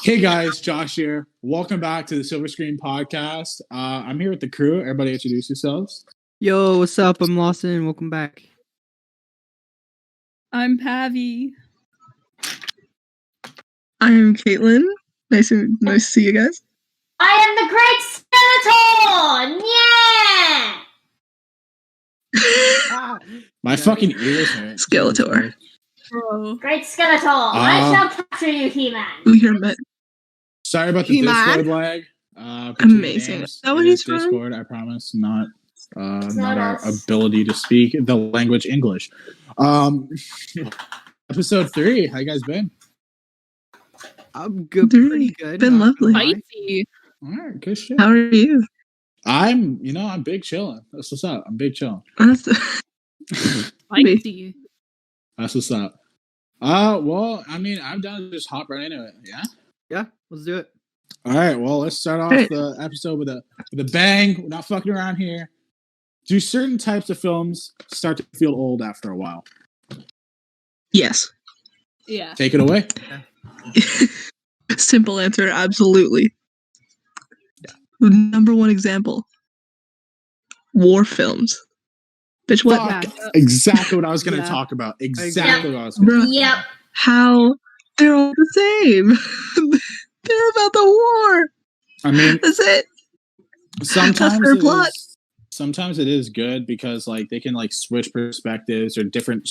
Hey guys, Josh here. Welcome back to the Silver Screen Podcast. I'm here with the crew. Everybody introduce yourselves. Yo, what's up? I'm Lawson. Welcome back. I'm Pavi. I'm Caitlin. Nice to see you guys. I am the Great Skeletor! Yeah! My fucking ears hurt. Skeletor. Bro. Great Skeletor! I shall capture you, He-Man! We hear met. Sorry about the He-Man. Discord lag. Amazing. Names. Is that what It he's is from? Discord, I promise. Not not our us. ability to speak the language English. Episode 3. How you guys been? I'm good. Doing Pretty good. been not gonna lovely. lie. Spicy. All right, good shit. How are you? I'm big chilling. That's what's up. I'm big chilling. Spicy. That's what's up. Well, I mean, I'm down to just hop right into it. Yeah. Yeah, let's do it. All right. Well, let's start off the episode with a bang. We're not fucking around here. Do certain types of films start to feel old after a while? Yes. Yeah. Take it away. Simple answer, absolutely. Number one example. War films. Bitch, what? Fuck. Yeah. Exactly what I was going to Yeah. talk about. Yeah. Exactly what I was going to Bruh, Yep. how? They're all the same. They're about the war. I mean, That's it. sometimes their plot. Sometimes it is good because like they can like switch perspectives or different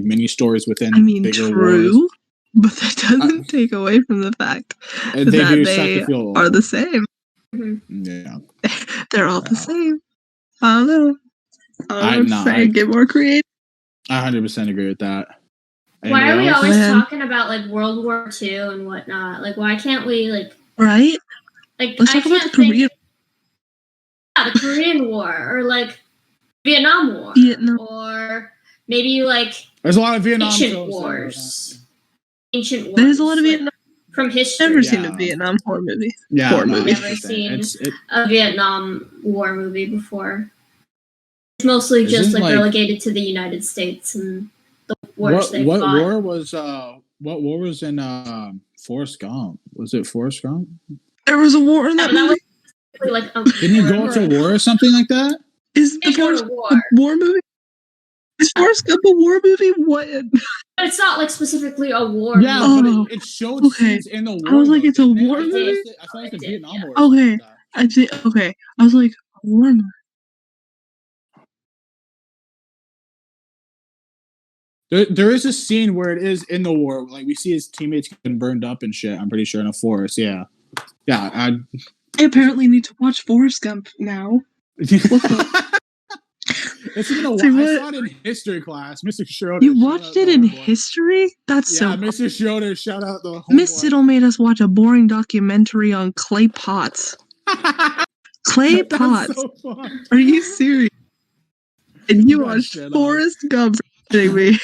mini stories within I mean, bigger true. wars. But that doesn't take away from the fact And they that do start they to feel old. are the same. Yeah. They're all the Wow. same. I don't know. I'm not. Get more creative. I 100% agree with that. Why are we Anybody else? always Man. talking about, like, World War II and whatnot? Like, why can't we, like... Right? Like, Let's I talk about can't the Korean. Yeah, the Korean War, or, like, Vietnam War. Vietnam. Or maybe, like, There's a lot of Vietnam ancient films that are wars. Ancient wars. There's a lot of like, Vietnam. from history. Never Yeah. seen a Vietnam war movie. Yeah, War movie. Never seen It's a Vietnam War movie before. It's mostly just, Isn't, like, like- relegated to the United States and the wars they what fought. war was in Forrest Gump? Was it Forrest Gump? There was a war in that Yeah, that movie. was like Didn't he go to war or something like that? Is the They go Forrest to Gump war. a war movie? Is Forrest Gump a war movie? What? But it's not like specifically a war. Yeah, movie. Oh, but it showed okay. scenes in the war. I was like, though, it's a didn't it? war I thought movie? it was- I thought it was It the did, Vietnam yeah. War. or something Okay. like that. I did. Okay. I was like, a war movie. There is a scene where it is in the war. Like we see his teammates getting burned up and shit. I'm pretty sure in a forest. Yeah. I apparently need to watch Forrest Gump now. It's been a while. See, I what- saw it in history class. Mr. Schroeder. You shout watched out it the in homeboy. history? That's Yeah, so. Mr. Schroeder. Shout out the Miss homeboy. Siddle made us watch a boring documentary on clay pots. Clay That's pots. so fun. Are you serious? And you You got watched shit on. Forrest Gump. Kidding me.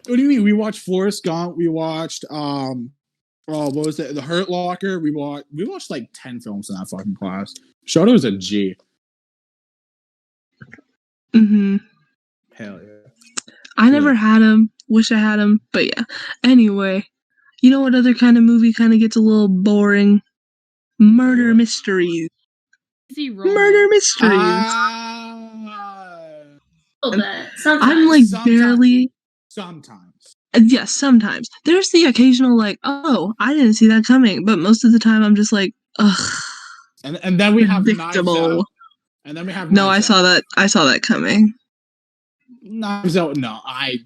What do you mean? We watched Forrest Gump. We watched what was it? The Hurt Locker. We watched like 10 films in that fucking class. Schroeder was a G. Mm-hmm. Hell yeah. I never had him. Wish I had him. But yeah. Anyway, you know what other kind of movie kind of gets a little boring? Murder What? mysteries. Easy romance. Murder mysteries. A little bit. Sometimes. I'm like sometimes. barely. Sometimes. Yes, sometimes. There's the occasional like, oh, I didn't see that coming. But most of the time, I'm just like, ugh. And then we have Knives Predictable. Out. And then we have No, I Knives saw Out. that. I saw that coming. Knives Out. No, I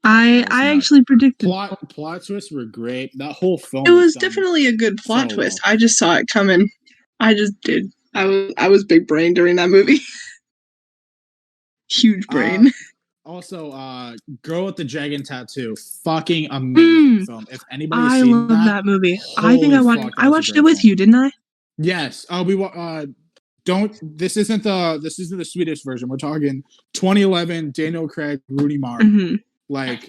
nuts. actually predicted. plot twists were great. That whole film. It was done definitely a good plot so twist. well. I just saw it coming. I just did. I was big brain during that movie. Huge brain. Also, Girl with the Dragon Tattoo. Fucking amazing film. If anybody's I seen love that movie. I think holy I fuck, watched. that I was a watched great it with film. you, didn't I? Yes. This isn't the Swedish version. We're talking 2011 Daniel Craig, Rooney Mara. Mm-hmm.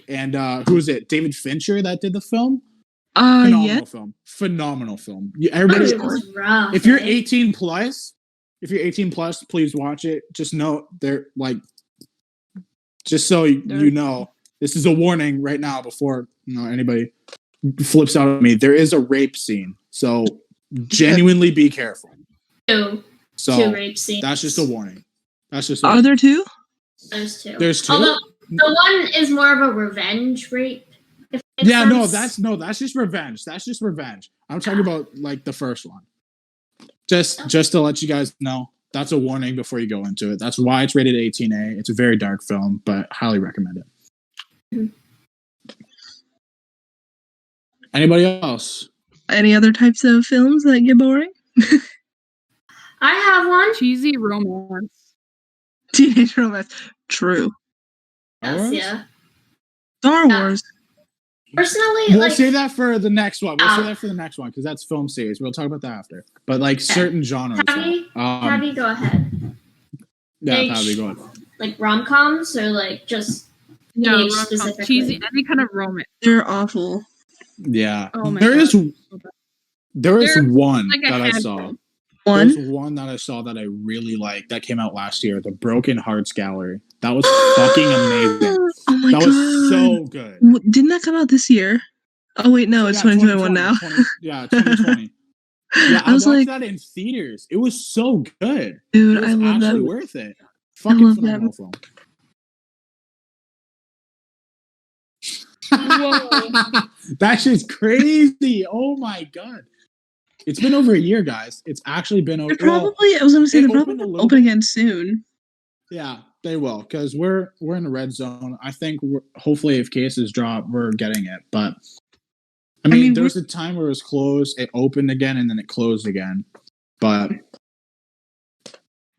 And who is it? David Fincher that did the film? Yeah. Phenomenal film. Everybody, It was rough. if you're eh? 18 plus, please watch it. Just know they're like, just so you know, this is a warning right now before anybody flips out at me. There is a rape scene. So genuinely be careful. Two So rape scenes. that's just a warning. That's just. Are there two? There's two. There's two. Although the one is more of a revenge rape. If it makes Yeah, sense. that's just revenge. That's just revenge. I'm talking about like the first one. Just to let you guys know, that's a warning before you go into it. That's why it's rated 18A. It's a very dark film, but highly recommend it. Mhm. Anybody else? Any other types of films that get boring? I have one. Cheesy romance. Teenage romance. True. Yes, Ours? yeah. Star Yeah. Wars. Personally, We'll like save that for the next one. We'll Oh. save that for the next one because that's film series. We'll talk about that after. But like certain genres. Tabby, though. Tabby, go ahead. Yeah, Like, Tabby, go ahead. Like rom-coms or like just No, Teenage rom-com. specifically. Cheesy, any kind of romance. They're awful. Yeah. Oh my There God. is There's one like a that I handful. saw. One. There's one that I saw that I really liked that came out last year, The Broken Hearts Gallery. That was fucking amazing. Oh my That god. was so good. Didn't that come out this year? Oh wait, no, it's Yeah, 2021 now. 2020. Yeah, I was watched like, that in theaters. It was so good. dude, It was I love actually that. worth it. Fucking love that phenomenal film. Whoa. That shit's crazy. Oh my god. It's been over a year, guys. It's actually been over. They're probably, I was gonna say, it they're opened probably a little open bit. again soon. Yeah, they will because we're in the red zone. I think hopefully if cases drop, we're getting it. But I mean, there was a time where it was closed, it opened again, and then it closed again. But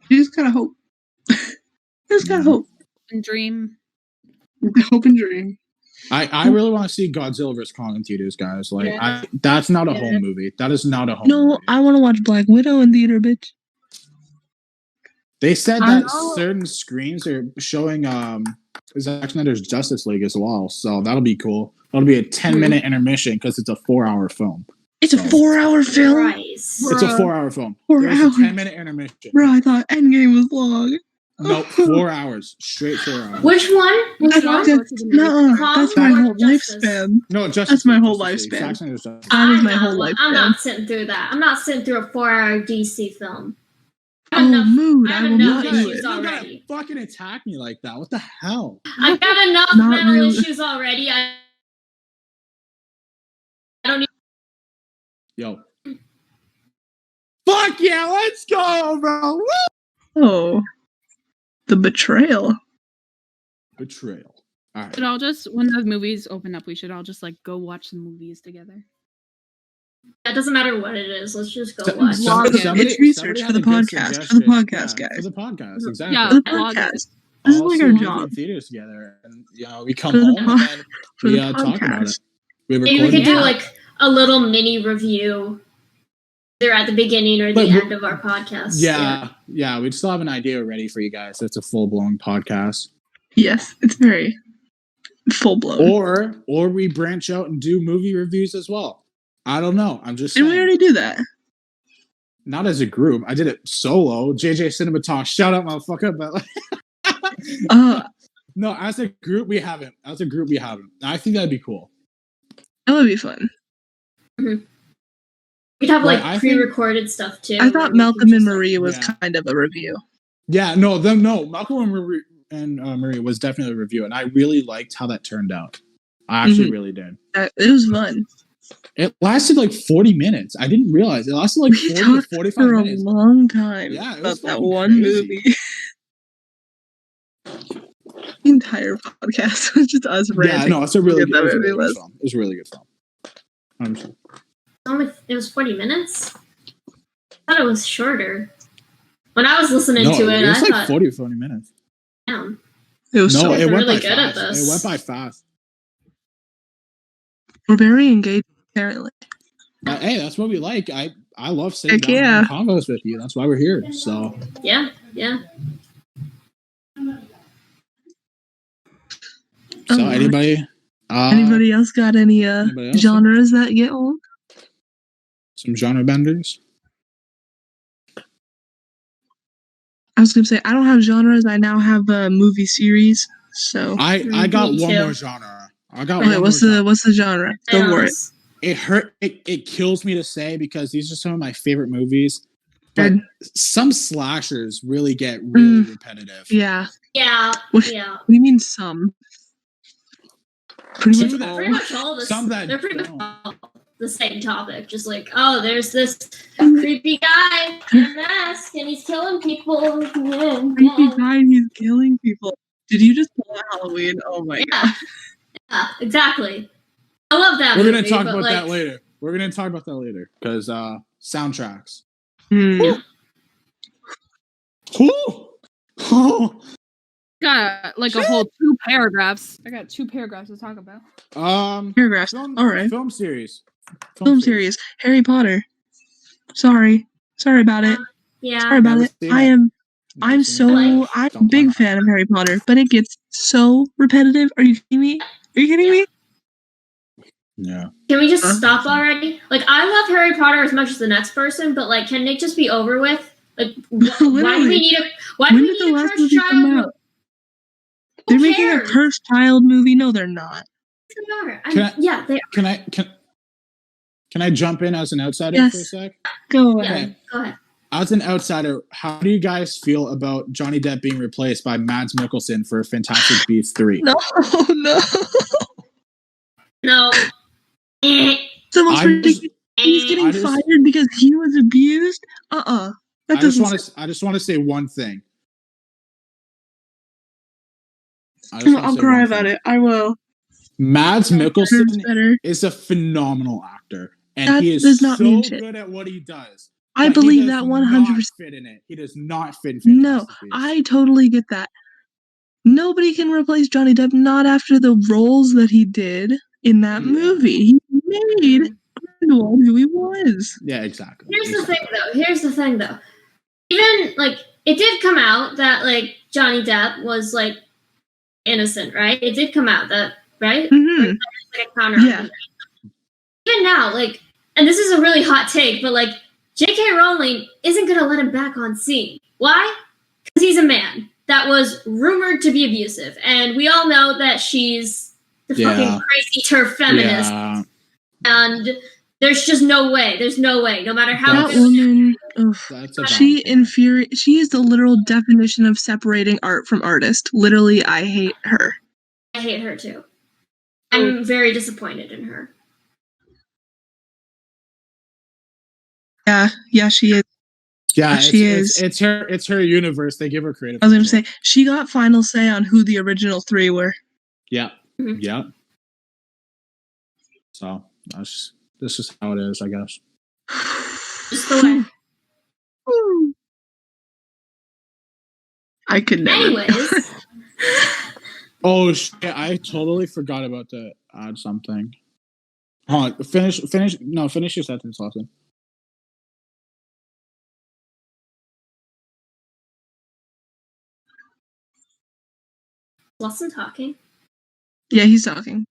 You just gotta hope. Just gotta hope. And dream. Hope and dream. I really want to see Godzilla vs Kong in theaters, guys. Like, Yeah. that's not a Yeah. home movie. That is not a home No, movie. I want to watch Black Widow in theater, bitch. They said I that know. certain screens are showing Zack Snyder's Justice League as well, so that'll be cool. That'll be a 10-minute intermission because it's a 4-hour film. It's a 4-hour film. Price. It's a Bruh. 4-hour film. 4 There's a hours. 10-minute intermission. Bro, I thought Endgame was long. No, 4 hours. Straight 4 hours. Which one? Which That's, one? no, Kong that's my or whole Justice? lifespan. No, Justice That's my League, whole Justice League. lifespan. Zack Snyder's Justice League. That is I'm my whole not- lifespan. I'm not sitting through that. I'm not sitting through a 4-hour DC film. I Oh, have enough- mood. I I have will enough not You do issues it. gotta already. fucking attack me like that. What the hell? I've got enough Not mental really. issues already. I don't need. Yo. Fuck yeah, let's go, bro. Woo! Oh. The betrayal. Betrayal. All right. Should all just, when the movies open up, we should all just like go watch some movies together. It doesn't matter what it is. Let's just go So- watch. Vlog it. It's research had for the a good podcast, suggestion. for the podcast, Yeah, guys. For the podcast, exactly. Yeah. For the vlog it. podcast. This is All like see our a movie job. in theaters together, and we come For the home and then For we the talk about it. podcast. We Maybe we record could it. do like a little mini review, either at the beginning or the But end of our podcast. Yeah, we'd still have an idea ready for you guys. It's a full blown podcast, Yes, it's very full blown. or we branch out and do movie reviews as well. I don't know. I'm just Didn't saying. we already do that? Not as a group. I did it solo. JJ Cinema Talk. Shout out, motherfucker. But no, as a group, we haven't. I think that'd be cool. That would be fun. We'd have like Well, I think- pre-recorded stuff too. I thought where we Malcolm could and just, Marie was Yeah. kind of a review. Yeah, no. Malcolm and Marie was definitely a review, and I really liked how that turned out. I actually really did. It was fun. It lasted like 40 minutes. I didn't realize it lasted like We 40 to talked 45 for minutes. a long time Yeah, it about was that fucking one crazy. movie. The entire podcast was just us Yeah, ranting. no, it's a really Forget that good movie film. was. It was a really good film. 100%. It was 40 minutes. I thought it was shorter. When I was listening No, to it, it I was like thought, 40 or 40 minutes. damn. It was No, so it They're went really by good at fast. this. It went by fast. We're very engaged, apparently. Hey, that's what we like. I love sitting Heck down yeah. and having convos with you. That's why we're here. So Yeah. Oh, anybody? Anybody else got any anybody else? genres that get old? Some genre benders? I was gonna say I don't have genres. I now have a movie series. So I got Me one too. more genre. I got okay, one what's more the genre. what's the genre? Go for it. it kills me to say because these are some of my favorite movies. But some slashers really get really repetitive. Yeah. Yeah. What, Yeah. what do you mean some? Pretty much Pretty much all this. Some that They're pretty much don't. all the same topic. Just like, oh, there's this creepy guy in a mask and he's killing people. Creepy guy, he's killing people. Did you just pull out Halloween? Oh my god. Yeah, exactly. I love that We're movie. gonna talk about like, that later. We're gonna talk about that later because soundtracks. Hmm. Oh. Got like a whole 2 paragraphs. I got 2 paragraphs to talk about. Paragraphs. All right. Film series. Film series. Harry Potter. Sorry about it. Yeah. Sorry about Never it. seen I'm it. I'm a big fan of Harry Potter, but it gets so repetitive. Are you kidding me? Yeah. Can we just stop already? Like, I love Harry Potter as much as the next person, but like, can it just be over with? Like, why do we need a cursed child movie? They're making a cursed child movie. No, they're not. Yeah, they are. Can I jump in as an outsider for a sec? Go ahead. Go ahead. As an outsider, how do you guys feel about Johnny Depp being replaced by Mads Mikkelsen for Fantastic Beasts 3? No. No. The most ridiculous. He's getting fired because he was abused. That doesn't. I just want to say one thing. I'll cry about it. I will. Mads Mikkelsen is a phenomenal actor, and he is so good at what he does. I believe that 100%. Fit in it. He does not fit in Fantastic Beasts. I totally get that. Nobody can replace Johnny Depp, not after the roles that he did in that movie. He made Grindelwald who he was. Yeah, exactly. Here's the thing, though. Even, like, it did come out that, like, Johnny Depp was, like, innocent, right? It did come out that, right? Mm-hmm. Like a counter argument. Even now, like, and this is a really hot take, but, like, J.K. Rowling isn't going to let him back on scene. Why? Because he's a man that was rumored to be abusive. And we all know that she's the fucking crazy turf feminist. Yeah. And there's just no way. There's no way. No matter how... That woman... she is the literal definition of separating art from artist. Literally, I hate her. I hate her, too. I'm very disappointed in her. Yeah, she is. Yeah, it's her universe. They give her creative. I was gonna say she got final say on who the original 3 were. Yeah, yeah. So this is how it is, I guess. Just the way. I could never. Anyways. Oh shit! I totally forgot about to add something. Hold on, finish your sentence, Lawson. Lawson talking? Yeah, he's talking.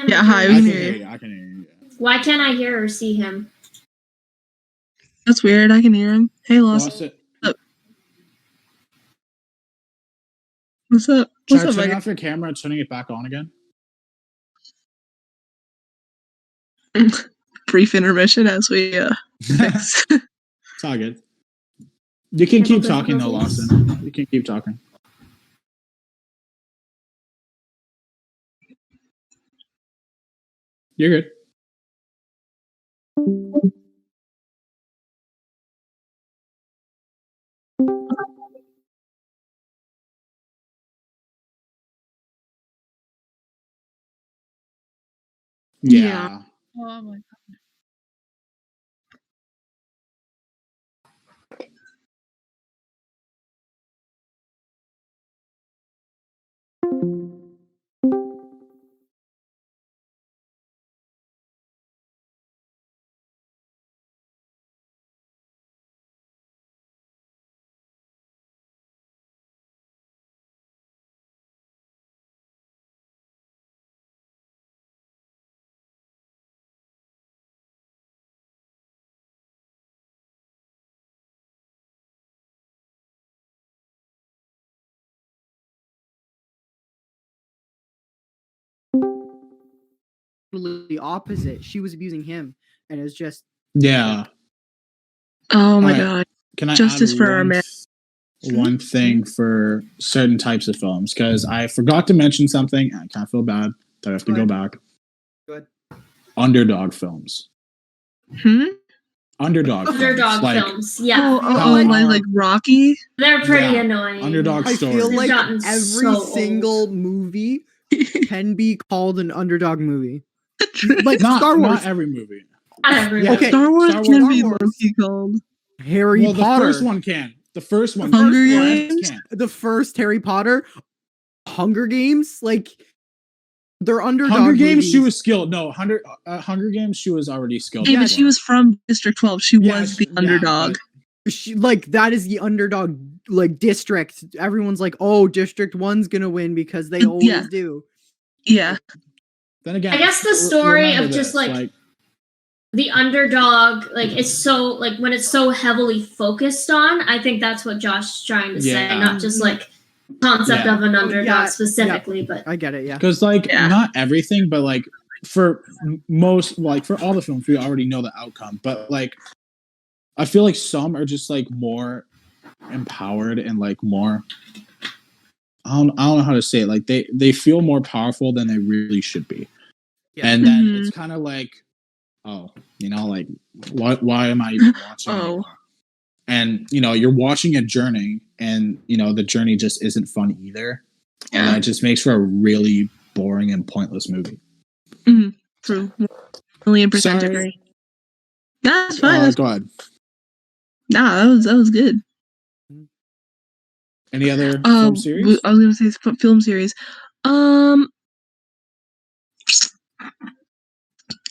Yeah, hi, we can hear you. I can hear you. Why can't I hear or see him? That's weird. I can hear him. Hey, Lawson. What's up? Try turning off your camera and turning it back on again. Brief intermission as we fix. It's all good. You can keep talking though, Lawson. You can keep talking. You're good. Yeah. Oh my God. totally opposite. She was abusing him, and it's just Yeah. Oh my Alright. god. Can I Justice add for our man. one thing for certain types of films? Because I forgot to mention something. And I kind of feel bad that I have to go back. good. Underdog films. Underdog films. Yeah. Like Rocky. They're pretty annoying. Underdog I stories. feel like gotten every so single movie can be called an underdog movie. Like not, Star Wars. Not every movie. Not every Yeah. movie. Okay. Star Wars Star can Wars. be low-key called Harry Potter. The first one can. The first one. Hunger the Games? Can. The first Harry Potter. Hunger Games. Like, they're underdog Hunger Games, movies. she was skilled. No, Hunger Games, she was already skilled. Hey, but she was from District 12. She Yeah, was the underdog. She, like, that is the underdog, like, district. Everyone's like, oh, District 1's gonna win because they always do. Yeah. Then again, I guess the story of just like the underdog, like it's so like when it's so heavily focused on, I think that's what Josh is trying to say, not just like concept of an underdog specifically, but I get it, yeah. Because not everything, but like for most, like for all the films, we already know the outcome. But like, I feel like some are just like more empowered and like more. I don't know how to say it. Like they feel more powerful than they really should be. Yeah. And then it's kind of like, oh, like why am I even watching anymore? And you're watching a journey, and the journey just isn't fun either. Yeah. And it just makes for a really boring and pointless movie. True. 1,000,000% agree. That's fine. Go ahead. Nah, that was good. Any other film series? I was gonna say film series.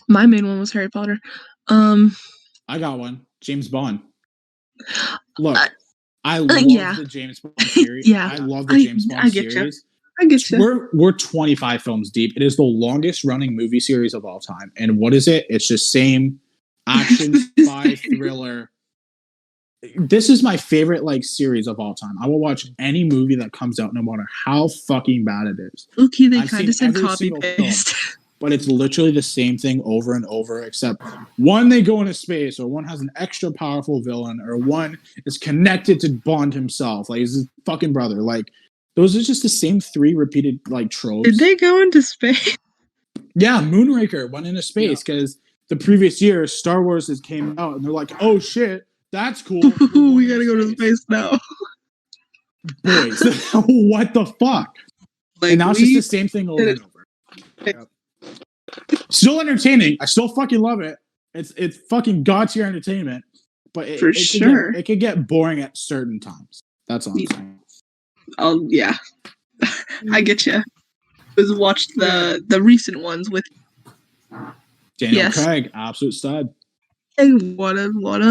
My main one was Harry Potter. I got one. James Bond. Look, I love the James Bond series. I love the James Bond series. I get you. We're 25 films deep. It is the longest running movie series of all time. And what is it? It's just same action, spy, thriller. This is my favorite series of all time. I will watch any movie that comes out, no matter how fucking bad it is. Okay, they kind of said copy paste. But it's literally the same thing over and over, except one they go into space, or one has an extra powerful villain, or one is connected to Bond himself, like his fucking brother. Like those are just the same three repeated tropes. Did they go into space? Yeah, Moonraker went into space because the previous year Star Wars came out, and they're like, "Oh shit, that's cool. We gotta go to space now." Boys, what the fuck? And now it's just the same thing over and over. Yep. Still entertaining. I still fucking love it. It's fucking god tier entertainment, but it could get boring at certain times. That's all I'm saying. Oh yeah, I get you. Was watched the recent ones with Daniel Craig, absolute stud. Hey, what a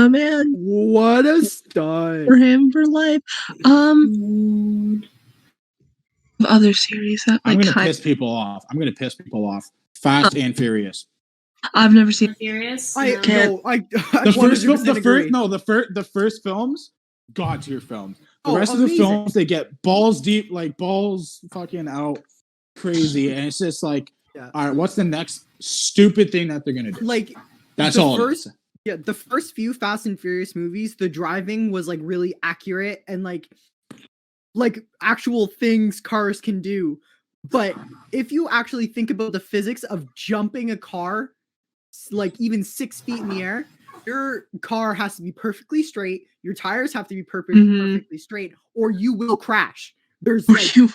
man! What a stud for him for life. Other series that I'm gonna piss people off. Fast and Furious. I've never seen Furious. The first films, god tier films. The rest of the films, they get balls deep, balls fucking out crazy, and it's just all right, what's the next stupid thing that they're gonna do? That's all. Yeah, the first few Fast and Furious movies, the driving was really accurate and like actual things cars can do. But if you actually think about the physics of jumping a car, even 6 feet in the air, your car has to be perfectly straight. Your tires have to be perfectly straight, or you will crash. There's you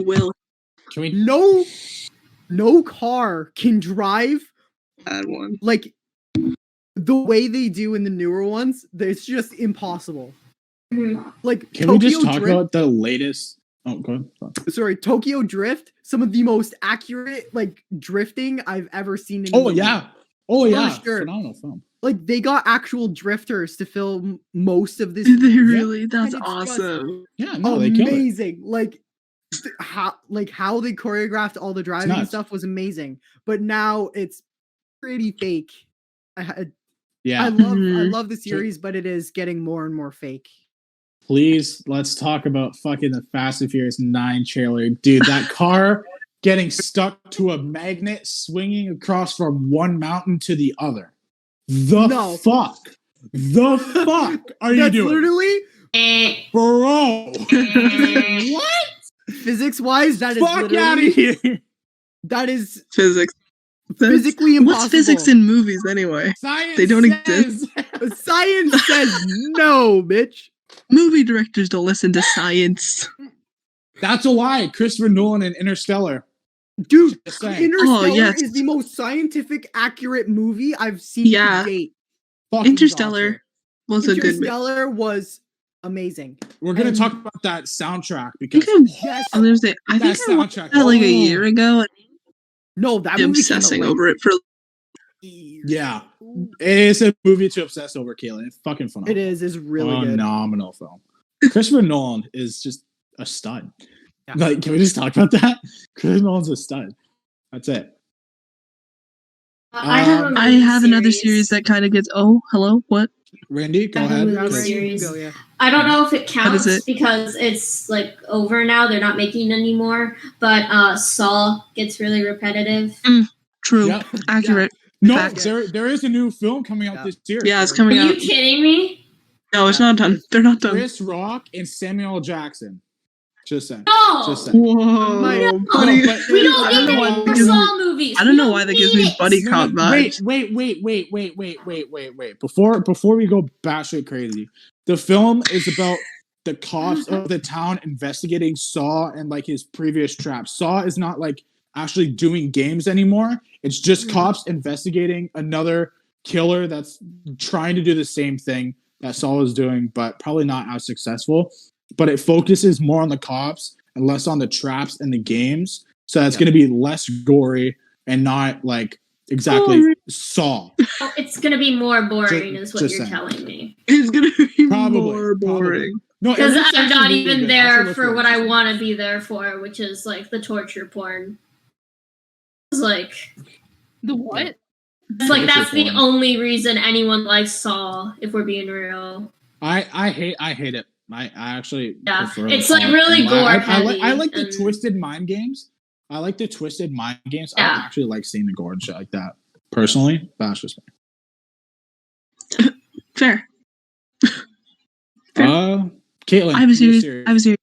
will. Can we? No car can drive that one the way they do in the newer ones. It's just impossible. Can we just talk about the latest? Oh, go ahead. Sorry, Tokyo Drift. Some of the most accurate drifting I've ever seen. Sure. Phenomenal film. They got actual drifters to film most of this. Did they really? That's awesome. They amazing. How they choreographed all the driving stuff was amazing. But now it's pretty fake. I love the series, but it is getting more and more fake. Please, let's talk about fucking the Fast and Furious 9 trailer. Dude, that car getting stuck to a magnet swinging across from one mountain to the other. The fuck are you That's doing? literally, Bro. what? Physics-wise, that is Fuck literally out of here. that is Physics. physically impossible. What's physics in movies anyway? Science They don't says. exist. Science says no, bitch. Movie directors don't listen to science. That's a lie. Christopher Nolan in Interstellar. Dude, Just saying. Interstellar yes. is the most scientific accurate movie I've seen Yeah. to date. Fucking Interstellar gotcha. was a good movie. Interstellar was amazing. We're gonna And- talk about that soundtrack because Yes. I was gonna say, I think that I watched soundtrack. that like a Oh. year ago No, that and movie obsessing over it for years. Yeah, it is a movie to obsess over, Caitlin. It's fucking phenomenal. It is. It's really good. Phenomenal film. Christopher Nolan is just a stud. Yeah. Like, can we just talk about that? Christopher Nolan's a stud. That's it. I have a I movie have another series that kind of gets hello, what? Randy, go I have ahead. a Yeah, movie Because- Randy, you series. go, yeah. I don't know if it How does counts it- because it's like over now. They're not making anymore. But Saw gets really repetitive. True. Yep. Accurate. No, Facts. there is a new film coming out this year. Yeah, it's Are coming you out. kidding me? No, it's not done. They're not done. Chris Rock and Samuel Jackson. Just saying. No. Just saying. Whoa. No, buddy. but- We don't I don't need know why any that more gives me- Saw movies. I don't We know why that gives need me it. buddy No, cop no, vibes. wait. Before we go batshit crazy, the film is about the cops of the town investigating Saw and like his previous traps. Saw is not like actually doing games anymore. It's just cops investigating another killer that's trying to do the same thing that Saw is doing, but probably not as successful. But it focuses more on the cops and less on the traps and the games. So it's going to be less gory and not like exactly Gory. Saw. Oh, it's gonna be more boring, is what just you're saying. telling me. It's gonna be Probably, more boring. No, Because it looks I'm actually not really even good. there Actually looks for really what I interesting. want to be there for, which is like the torture porn. It's like The what? it's like Torture that's the porn. only reason anyone likes Saw, if we're being real. I hate it. I actually Yeah, prefer it's the like Saw. really And gore I like the heavy and- twisted mind games. I like the twisted mind games. I Yeah. don't actually like seeing the gore and shit like that. Personally, that's just me. Fair. Caitlin, I have a your series.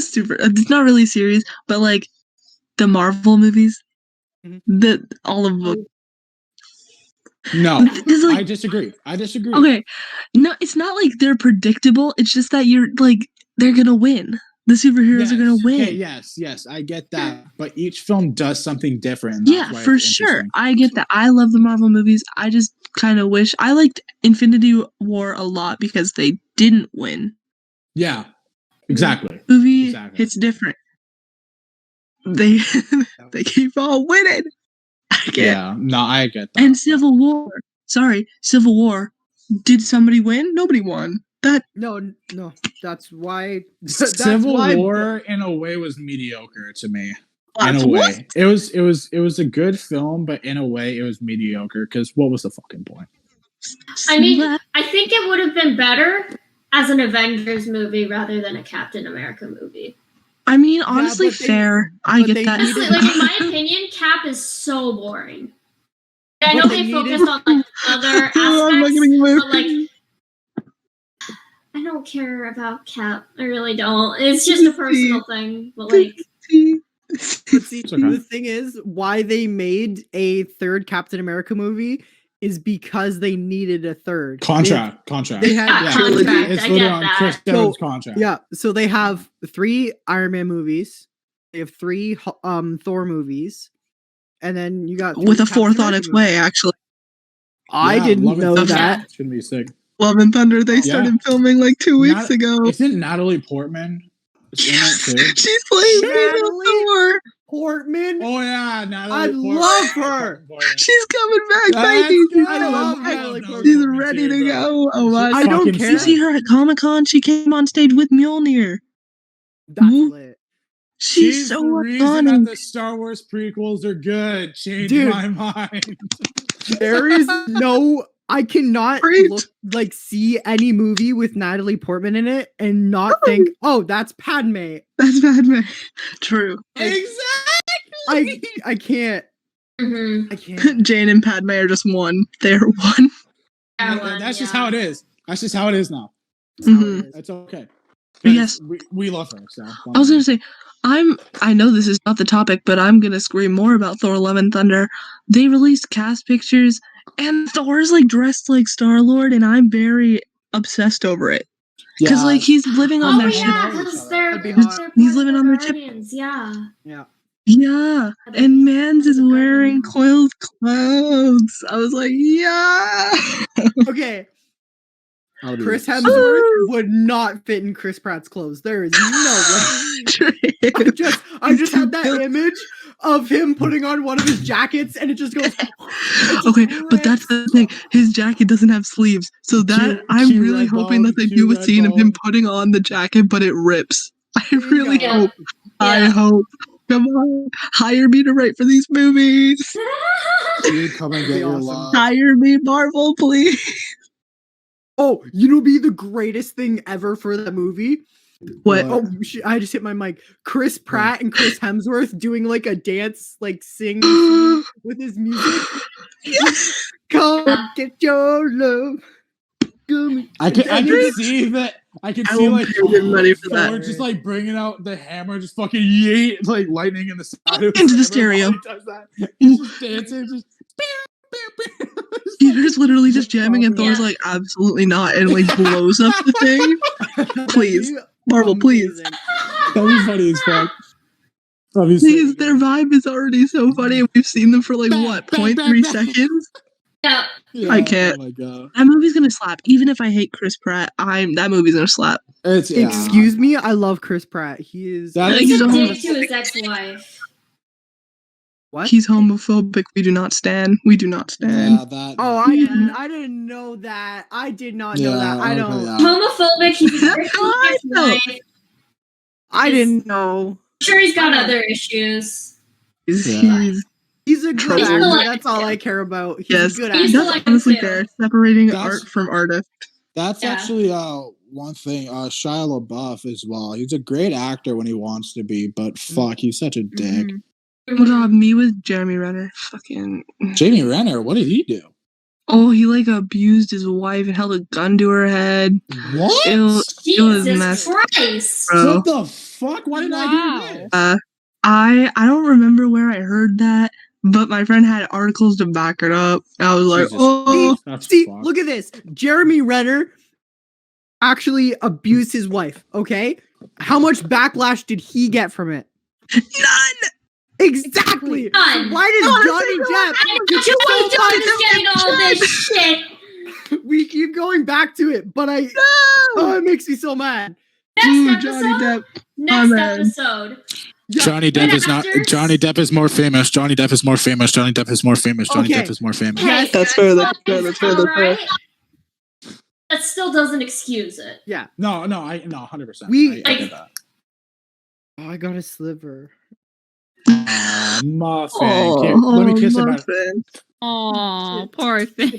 Super. It's not really a series, but like the Marvel movies, Mhm. all of them. No, It's like, I disagree. okay, no, it's not like they're predictable. It's just that you're like they're gonna win. The superheroes are gonna win. Okay, yes, I get that. But each film does something different. and that's Yeah, why for it's sure. interesting. I get that. I love the Marvel movies. I just kind of wish I liked Infinity War a lot because they didn't win. Yeah, exactly. Movie Exactly. hits different. They they keep on winning. I get. Yeah, no, I get that. And Civil War. Sorry, Civil War. Did somebody win? Nobody won. That No, that's why. Civil why- War in a way was mediocre to me. In that's a what? way, it was a good film, but in a way, it was mediocre. Because what was the fucking point? I mean, I think it would have been better as an Avengers movie rather than a Captain America movie. I mean, honestly, but they- fair. I but get they that. Honestly, needed- like in my opinion, Cap is so boring. I But know they they needed- focused on like other I'm not aspects, getting moved. but like I don't care about Cap. I really don't. It's just a personal thing, but like But see, It's okay. the thing is, why they made a third Captain America movie is because they needed a third Contract. They had yeah, Yeah. contract. It's I literally get on that. Chris Evans' contract. Yeah, so they have 3 Iron Man movies. They have 3 Thor movies, and then you got 3 With a Captain fourth on America its movies. way, actually. I Yeah, didn't Love and know Thunder. that. Shouldn't be sick. Love and Thunder, they Yeah. started filming like 2 weeks ago. Isn't Natalie Portman in it too? She's playing Natalie? female Thor. Portman. Oh yeah, Natalie. I Portman. love her. She's coming back, Let's baby. go. I love I Natalie love Portman. She's Portman ready too, to bro. go. Oh my I don't Fucking care. Did you see her at Comic Con? She came on stage with Mjolnir. That's Woo. lit. She's so the reason that iconic. the Star Wars prequels are good. Changed Dude. my mind. There is no I cannot see any movie with Natalie Portman in it and not think, oh, that's Padme. That's Padme. True. Exactly. I can't. Mm-hmm. I can't. Jane and Padme are just one. They're one. That's just how it is. That's just how it is now. That's how it is. It's okay. Yes. We love her. So I was gonna say, I know this is not the topic, but I'm gonna scream more about Thor: Love and Thunder. They released cast pictures, and Thor's like dressed like Star-Lord, and I'm very obsessed over it. Because like he's living on their ship. He's living on their ship. Yeah, and Mans is wearing coiled clothes. I was like, yeah. Okay. Chris Hemsworth would not fit in Chris Pratt's clothes. There is no way. I just had that image of him putting on one of his jackets, and it just goes. Okay, but that's the thing. His jacket doesn't have sleeves, so that I'm really hoping that they do a scene of him putting on the jacket, but it rips. I really hope. Yeah. I hope. Come on, hire me to write for these movies. You come and get your love. Hire me, Marvel, please. Oh, you know, be the greatest thing ever for the movie. What? Oh, I just hit my mic. Chris Pratt and Chris Hemsworth doing like a dance, like sing with his music. Yes. Come get your love. I can see that. I can see like ready for that. Just like bringing out the hammer, just fucking yeet, like lightning in the side into the stereo. He's just dancing, just. Peter's literally just jamming, and Thor's like, absolutely not, and like blows up the thing. Please, Marvel, please. That'd be funny as fuck. Please, their vibe is already so funny, and we've seen them for like what, 0.3 seconds? Yeah. I can't. Oh my god. That movie's gonna slap. Even if I hate Chris Pratt, that movie's gonna slap. Excuse me, I love Chris Pratt. He is. He's a dick to his ex-wife. What? He's homophobic. We do not stand. We do not stand. Yeah, that. Oh, I didn't know that. I did not know that. I don't. Homophobic. He's a dick to his ex-wife. I didn't know. I'm sure he's got other issues. He's a good actor. That's all I care about. He's a good actor. That's honestly fair. Separating art from artist. That's actually one thing. Shia LaBeouf as well. He's a great actor when he wants to be, but fuck, he's such a dick. Oh my god, me with Jeremy Renner. Fucking Jamie Renner, what did he do? Oh, he like abused his wife and held a gun to her head. What? It was messed Christ. Bro. What the fuck? Why did I hear this? I don't remember where I heard that, but my friend had articles to back it up. I was like, oh. See, look at this. Jeremy Renner actually abused his wife, okay? How much backlash did he get from it? None! Exactly. None. Why did Johnny Depp? Why John is getting all this shit? We keep going back to it, but it makes me so mad. Next Johnny episode. Depp. Next episode. Yeah. Johnny Depp is not. Johnny Depp is more famous. Johnny Depp is more famous. Johnny Depp is more famous. Johnny Depp is more famous. Hey, that's fair. That's fair. That's fair. That's fair. That still doesn't excuse it. Yeah. No, 100%. I get that. Oh, I got a sliver. Muffin. Let me kiss Muffin. Oh, poor thing.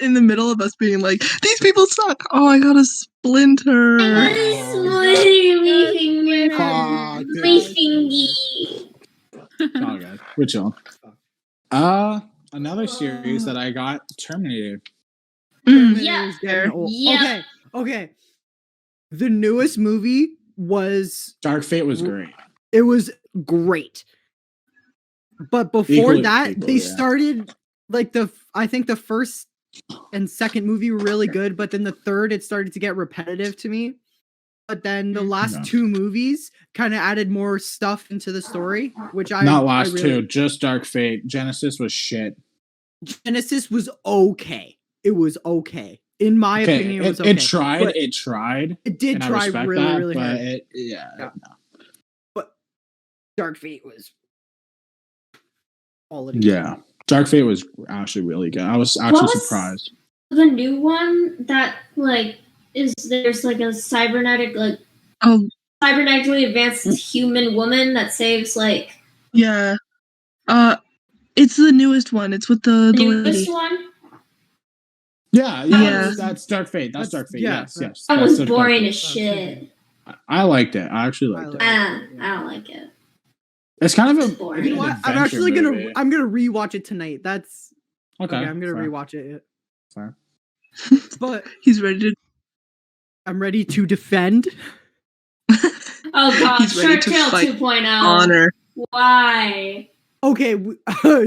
In the middle of us being like, these people suck. Oh, I got a splinter. My fingy. Oh, God. We're chilling. Another series that I got, Terminator. Yeah. Okay. The newest movie was Dark Fate was great. It was great. But before they started like I think the first and second movie were really good, but then the third it started to get repetitive to me. But then the last two movies kind of added more stuff into the story, which two, just Dark Fate. Genesis was shit. Genesis was okay. It was okay. In my opinion, it was okay. It tried. It did try really but hard. No. But Dark Fate was quality. Yeah. Dark Fate was actually really good. I was actually surprised. The new one that there's like a cybernetically advanced human woman that saves it's the newest one. It's with the newest lady. one. Yeah. That's Dark Fate. That's Dark Fate. yeah, Yes. That That's was Dark boring Fate. as shit. I liked it. I actually liked it. I don't like it. It's kind of It's a. boring. You know what? I'm adventure actually movie. I'm gonna rewatch it tonight. That's Okay. I'm gonna fair. rewatch it. Fair. But He's ready to. I'm ready to defend. Oh god, He's ready Shark to Tale fight 2.0. Honor. Why? Okay,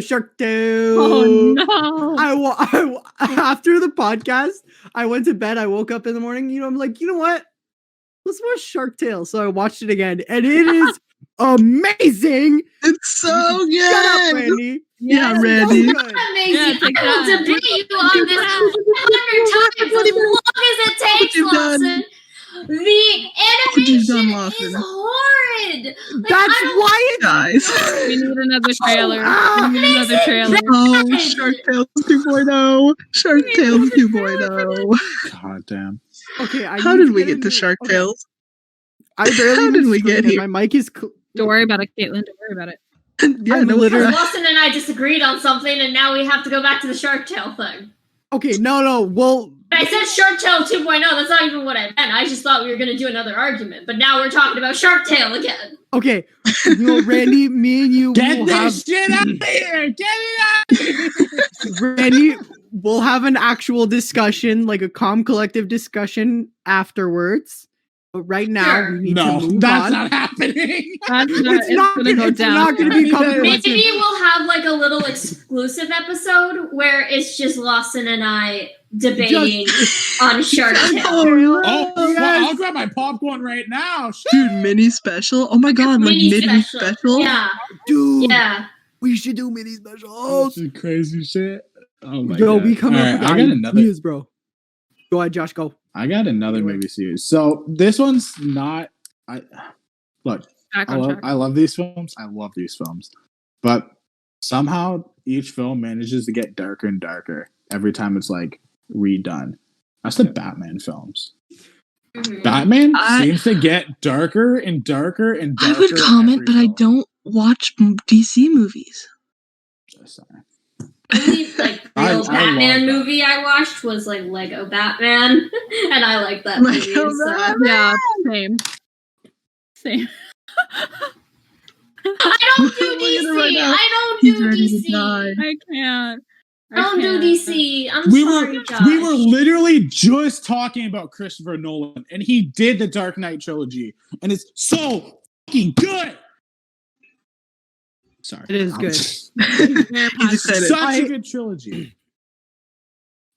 Shark Tale. Oh no! After the podcast, I went to bed. I woke up in the morning. I'm like, you know what? Let's watch Shark Tale. So I watched it again, and it is amazing. It's so good. Shut up, Randy. Yeah, It's Randy. so good. Amazing. Yeah, take I will that. debate you on this 100 times as long as it takes, you've done. Lawson. The What you've done, animation Lawson. is horrid. Like, That's I don't- why it's Guys. We need another trailer. ah, We need another trailer. Oh, Shark Tale 2.0. Shark Tale 2.0. God damn. okay. How did we get to Shark Tales? I barely How even did we screamed get it. here? My mic is. Don't worry about it, Caitlin. Don't worry about it. Yeah, I'm no, literally- Lawson and I disagreed on something, and now we have to go back to the Shark Tale thing. Okay, no. Well, I said Shark Tale 2.0. That's not even what I meant. I just thought we were going to do another argument, but now we're talking about Shark Tale again. okay. Randy, me and you Get will this have shit out of here! Get it out of here! Randy. We'll have an actual discussion, like a calm, collective discussion afterwards. But right now, Sure. we need No, to move that's on. not happening. That's not, It's not gonna go it's down. not going to be calm, Maybe collective. Maybe we'll have like a little exclusive episode where it's just Lawson and I debating on Shark Tale. Oh, Yes. well, I'll grab my popcorn right now. Shit. Dude, mini special. Oh my god, like mini special. Yeah, Dude, yeah. we should do mini This specials. is crazy shit. Oh my Yo, god. we come All up right, with I got another. ideas, bro. Go ahead, Josh. Go. I got another Anyway. movie series. So this one's not. Look. Back I on love, track. I love these films. I love these films, but somehow each film manages to get darker and darker every time it's like redone. That's the Batman films. Mhm. Batman I- seems to get darker and darker and I darker. would comment, every but I film. don't watch DC movies. Just saying. The only like I- real I Batman love movie I watched was like Lego Batman, and I like that movie. Lego So. Batman. Yeah, same. I don't do Look at him right DC. now. I don't He's do ready to DC. die. I can't. I don't do DC. I'm We sorry, were Josh. we were literally just talking about Christopher Nolan, and he did the Dark Knight trilogy, and it's so fucking good. Sorry, It is good. He's excited. Such a good trilogy.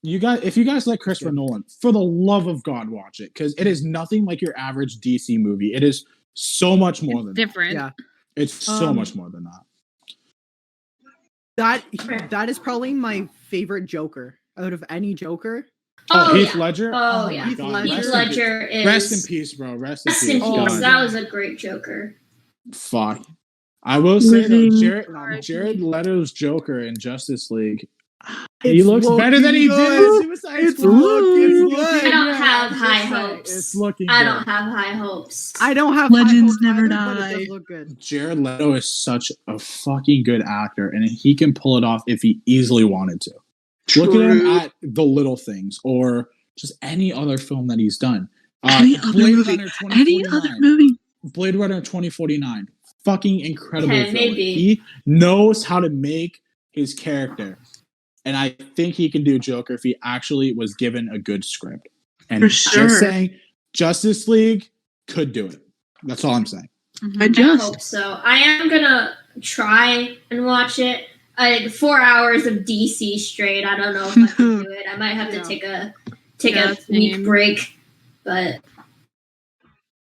You guys, if you guys like Christopher Nolan, for the love of God, watch it because it is nothing like your average DC movie. It is so much more than Different. Yeah. that. It's so much more than that. That is probably my favorite Joker out of any Joker. Oh, Heath yeah. Ledger. Oh, my yeah. Heath God. Ledger. Heath Ledger is Rest in peace, bro. Rest in Rest in peace. peace. God. That was a great Joker. Fuck. I will say though, Living- Jared Leto's Joker in Justice League, he It's looks better than he did in looking Suicide It's Squad. looking It's good. I don't good. have I'm high just saying, hopes. It's looking I good. don't have high hopes. I don't have Legends high hopes never either, but it die. does look good. Jared Leto is such a fucking good actor, and he can pull it off if he easily wanted to. Look at him True. at The Little Things, or just any other film that he's done. Any other Blade movie. Runner Any other 2049. movie. Blade Runner 2049. Fucking incredible Okay, film. maybe. He knows how to make his character. And I think he can do Joker if he actually was given a good script. And For sure. just saying, Justice League could do it. That's all I'm saying. I I just. hope so. I am gonna try and watch it. 4 hours of DC straight. I don't know if I can do it. I might have to Yeah. take Yeah, a week same. break, but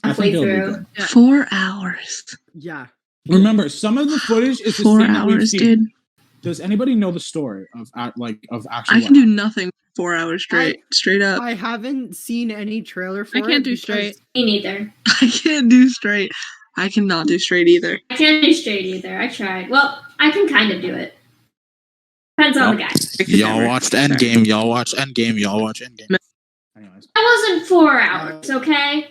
I halfway think it'll be through. good. Yeah. 4 hours. Yeah. Remember, some of the footage is the 4 same that we've hours, seen. dude. Does anybody know the story of actual? I can do nothing 4 hours straight. Straight up. I haven't seen any trailer for I it. can't do because- straight. Me neither. I can't do straight. I cannot do straight either. I can't do straight either. I tried. Well, I can kind of do it. Depends on the guy. I could Y'all never. watched Endgame. Y'all watch Endgame. Y'all watch Endgame. Anyways, That wasn't 4 hours, okay?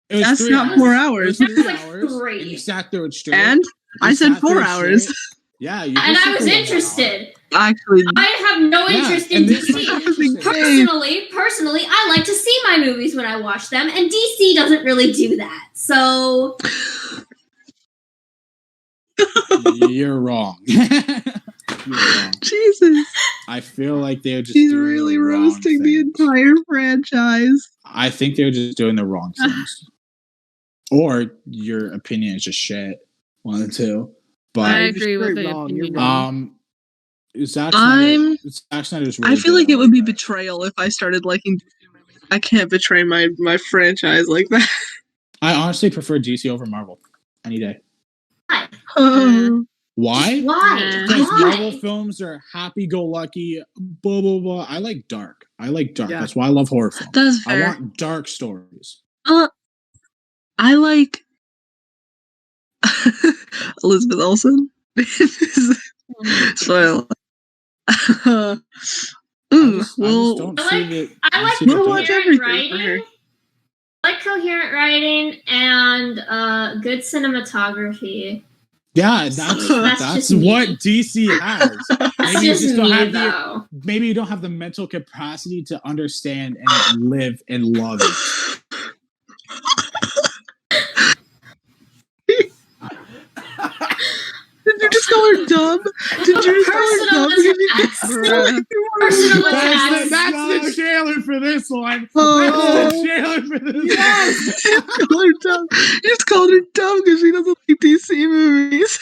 it was That's 3 not hours. 4 It hours. was That's 3 like hours. 3. And you sat through it straight. And You I said sat 4 through it hours. straight. Yeah, and I was interested. Actually, I have no interest in and this DC. is interesting. Personally, I like to see my movies when I watch them, and DC doesn't really do that. So You're wrong. You're wrong. Jesus, I feel like they're just he's doing really the wrong roasting the things. entire franchise. I think they're just doing the wrong things. Or your opinion is just shit. One of the two. I But agree with You're the wrong, you're opinion. wrong. Zack Snyder is really I feel good like at it would be that. betrayal if I started liking. I can't betray my franchise like that. I honestly prefer DC over Marvel any day. Oh. Why? why? Because Why? Marvel films are happy-go-lucky, blah blah blah. I like dark. Yeah. That's why I love horror films. That's I fair. want dark stories. I like Elizabeth Olsen. So, I just don't see the. I like see the We'll watch point. coherent everything for her. writing. I like coherent writing and good cinematography. Yeah, That's that's just me. what DC has. That's Maybe you just just don't me, have though. maybe you don't have the mental capacity to understand and live and love it. Did you just call her dumb? Did you just call her dumb? Personal Personal attacks. That's the trailer for this one. Oh. That's the trailer for this Yes! You just called her dumb. You just called her dumb because she doesn't like DC movies.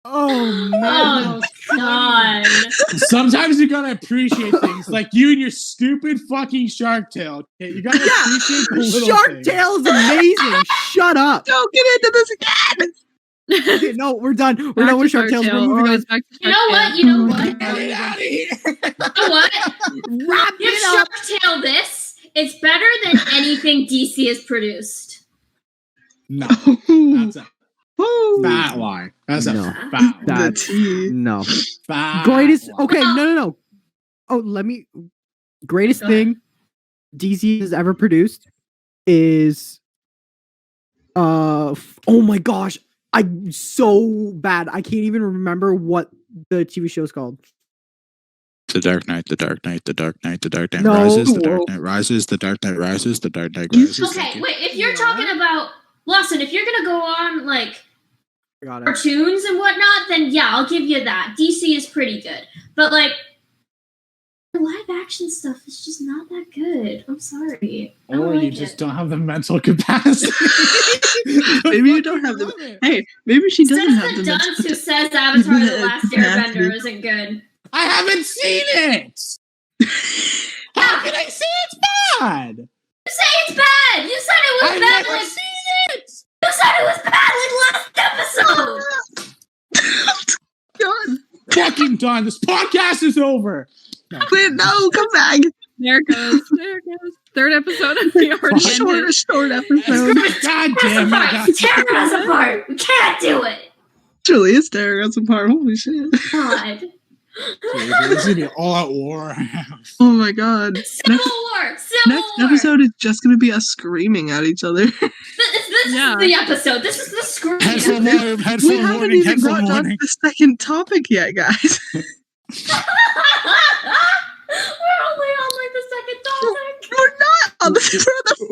Oh man. Oh god. one. Sometimes you gotta appreciate things like you and your stupid fucking Shark Tale. Okay? You gotta appreciate the little Shark things. Tale is amazing. Shut up. Don't get into this again. Okay, no, we're done. We're Back done to with Shark Shark Tale. Tale, We're moving on. always back to You Shark know what? Tale. You know what? Get it out of here. You know what? Wrap Give it up. Shark Tale this. It's better than anything DC has produced. No, that's a Woo. fat lie. That's a No. fat lie. The That's tea. no. Fat Greatest. lie. Okay, no. Oh, greatest Go ahead. thing DC has ever produced is oh my gosh, I'm so bad. I can't even remember what the TV show's called. The Dark Knight, the Dark Knight, the Dark Knight, the Dark Knight No. rises, the Dark Knight rises, the Dark Knight rises, the Dark Knight rises. Okay, wait, if you're talking about Lawson, if you're gonna go on like Got it. cartoons and whatnot, then yeah, I'll give you that. DC is pretty good. But like the live action stuff is just not that good. I'm sorry. I don't Or like you it. just don't have the mental capacity. Maybe you don't have the. Hey, maybe she doesn't Says have the the. dunce who says Avatar The Last Capacity. Airbender isn't good. I haven't seen it. How can I say it's bad? You say it's bad! You said it was I've bad never like seen it. you said it was bad like last episode! God. Fucking done. This podcast is over. Wait, no, come back. There it goes. There it goes. Third episode and we already ended. Short episode. God damn it. I got Tear us apart! We can't do it! Truly is tearing us apart. Holy shit. God. It's gonna be all out war. Oh my god. Civil War! Civil Next War! episode is just gonna be us screaming at each other. This Yeah. is the episode. This is the screen. Headphone warning. We Headphone haven't warning. even Headphone gotten on to warning. the second topic yet, guys. We're only on like the second topic. We're not on the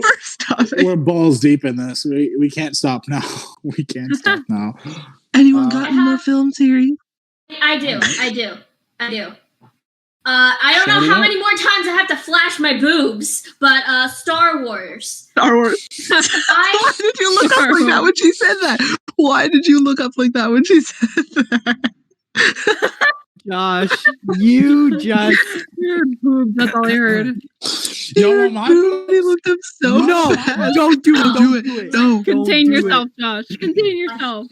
first topic. We're balls deep in this. We can't stop now. We can't stop now. Anyone got any more film series? I do. I don't know Shout how out. many more times I have to flash my boobs, but Star Wars. Star Wars. Why did you look up like that when she said that? Why did you look up like that when she said that? Josh, you just Your boob, that's all I heard. Yo, my He looked up so no, fast. don't do it. Don't Don't do do it. it. No. Contain do yourself, Josh. Contain yourself.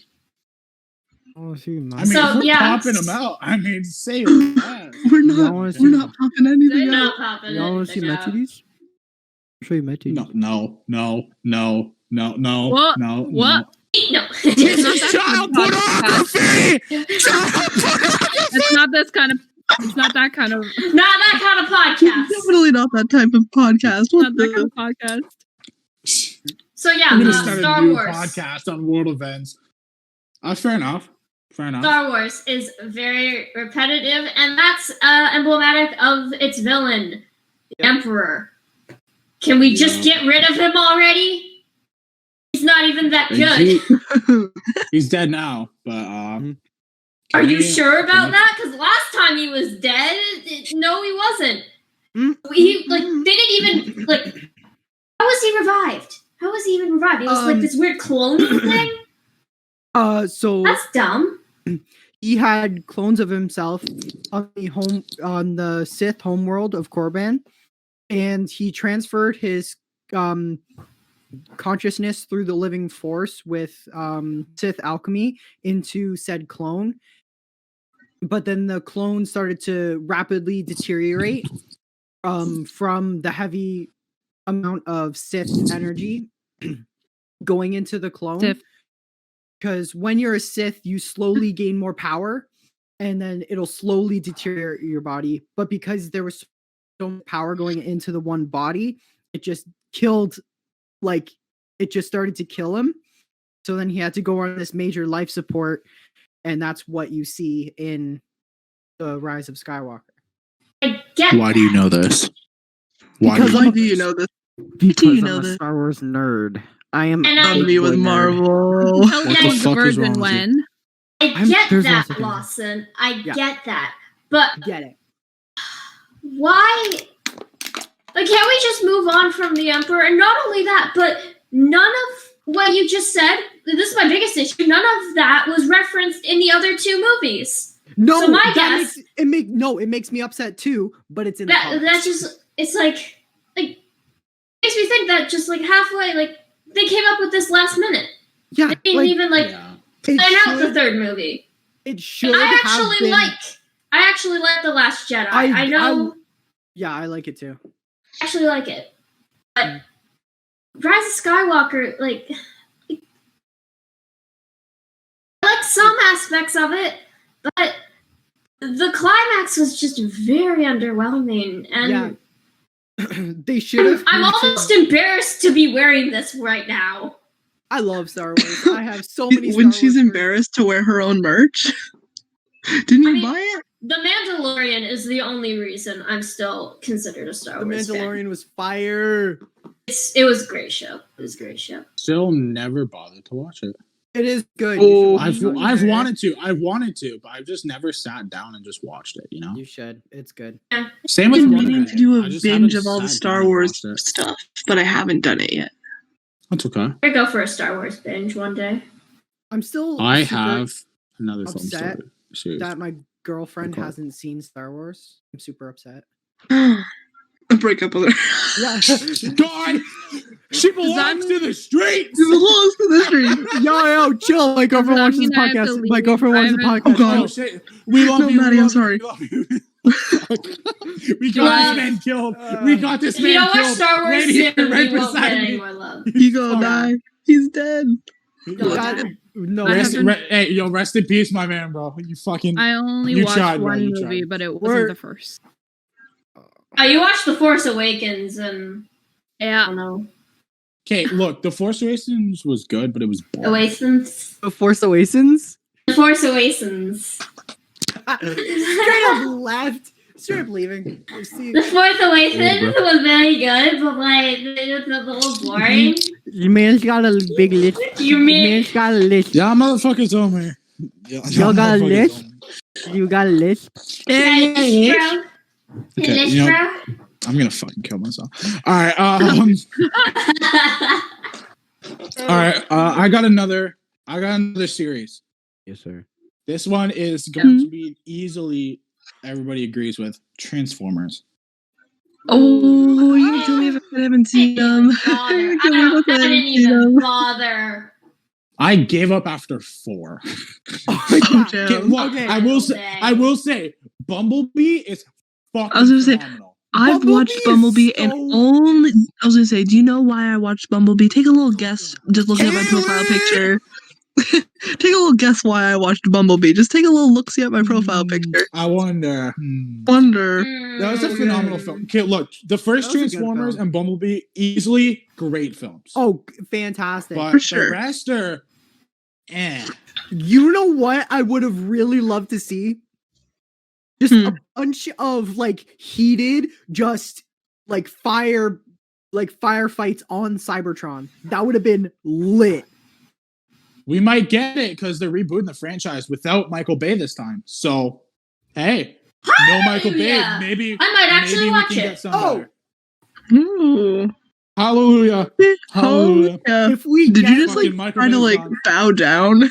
Oh, shoot, I man. mean, So, we're yeah. popping them out. I mean, say it. We're Y'all not. wanna We're see- not popping anything They're out. not popping Y'all want to see anything my out. titties? I'll show you my titties. No. What? No. What? No. This not is that child kind of pornography! Child pornography! It's not this kind of. It's not that kind of. Not that kind of podcast. Definitely not that type of podcast. What Not that kind the? of podcast. So yeah, I'm gonna start Star a new Wars. podcast on world events. Fair enough. Fair enough. Star Wars is very repetitive, and that's emblematic of its villain, the Emperor. Can we just get rid of him already? He's not even that good. He's dead now, but are you sure about that? Because last time he was dead, no, he wasn't. He they didn't even How was he revived? How was he even revived? It was this weird cloning thing. So that's dumb. He had clones of himself on the Sith homeworld of Korriban, and he transferred his consciousness through the living force with Sith alchemy into said clone. But then the clone started to rapidly deteriorate from the heavy amount of Sith energy going into the clone. Because when you're a Sith, you slowly gain more power, and then it'll slowly deteriorate your body. But because there was so much power going into the one body, it just killed, it just started to kill him. So then he had to go on this major life support, and that's what you see in The Rise of Skywalker. Why do you know this? Why do you know this? Because I'm a Star Wars nerd. I am me with Marvel. Tell me the version when. I get that, Lawson. I get that. But get it. Why? Can't we just move on from the Emperor? And not only that, but none of what you just said, this is my biggest issue, none of that was referenced in the other two movies. No, so my guess... it makes me upset too, but it's in the comics. That's just, it's makes me think that just halfway, they came up with this last minute. Yeah. They didn't even plan out the third movie. It should I actually like The Last Jedi. I know. Yeah, I like it too. I actually like it. But Rise of Skywalker, I like some aspects of it, but the climax was just very underwhelming. And they should have. I'm almost embarrassed to be wearing this right now. I love Star Wars. I have so many. When she's embarrassed to wear her own merch, didn't you buy it? The Mandalorian is the only reason I'm still considered a Star Wars fan. The Mandalorian was fire. It was a great show. It was a great show. Still never bothered to watch it. It is good. Oh, I've wanted to, but I've just never sat down and just watched it. You should. It's good. Yeah. Same with meaning to do a binge of all the Star Wars stuff, but I haven't done it yet. That's okay. I go for a Star Wars binge one day. I'm still. I have another film upset series that my girlfriend hasn't seen Star Wars. I'm super upset. A breakup with her. Yeah. God, she belongs to the streets. She belongs to the streets. Yo, chill. My girlfriend watches this podcast. My girlfriend watches the podcast. Oh God, shit. We love you, Maddie. I'm sorry. We got this man killed. We got this man killed. You know what, Star Wars right soon, right we won't get beside any me. more love. He gonna die. He's dead. No, rest in peace, my man, bro. You fucking. I only watched one movie, but it wasn't the first. You watched The Force Awakens, and yeah, I don't know. Okay, look, The Force Awakens was good, but it was boring. Oasins. The Force Awakens. The Force Awakens. Straight up left. Straight up leaving. The Force Awakens was very good, but it was a little boring. You man's got a big list. Man's got a list. Y'all motherfuckers on me. Y'all got a list. You got a list. Yeah. Okay, I'm gonna fucking kill myself. All right. All right. I got another series. Yes, sir. This one is going to be easily everybody agrees with Transformers. Oh, you told me if I haven't seen them. I didn't even bother. I gave up after 4. Okay, look, I will say, Bumblebee is fucking I was gonna phenomenal. I've watched Bumblebee and only. I was gonna say, do you know why I watched Bumblebee? Take a little guess. Just looking at my profile picture. Take a little guess why I watched Bumblebee. Just take a little look, see at my profile picture. I wonder. Mm. That was a phenomenal film. Okay, look, the first Transformers and Bumblebee, easily great films. Oh, fantastic! But for sure. The rest are, You know what I would have really loved to see? Just a bunch of like heated, just like firefights on Cybertron. That would have been lit. We might get it because they're rebooting the franchise without Michael Bay this time. So, hey, no Michael Bay. Yeah. Maybe I might actually maybe watch we can it. get something better. Ooh. Hallelujah. Hallelujah. If we Did you get, just like fucking Michael try to Bay's like gone. bow down?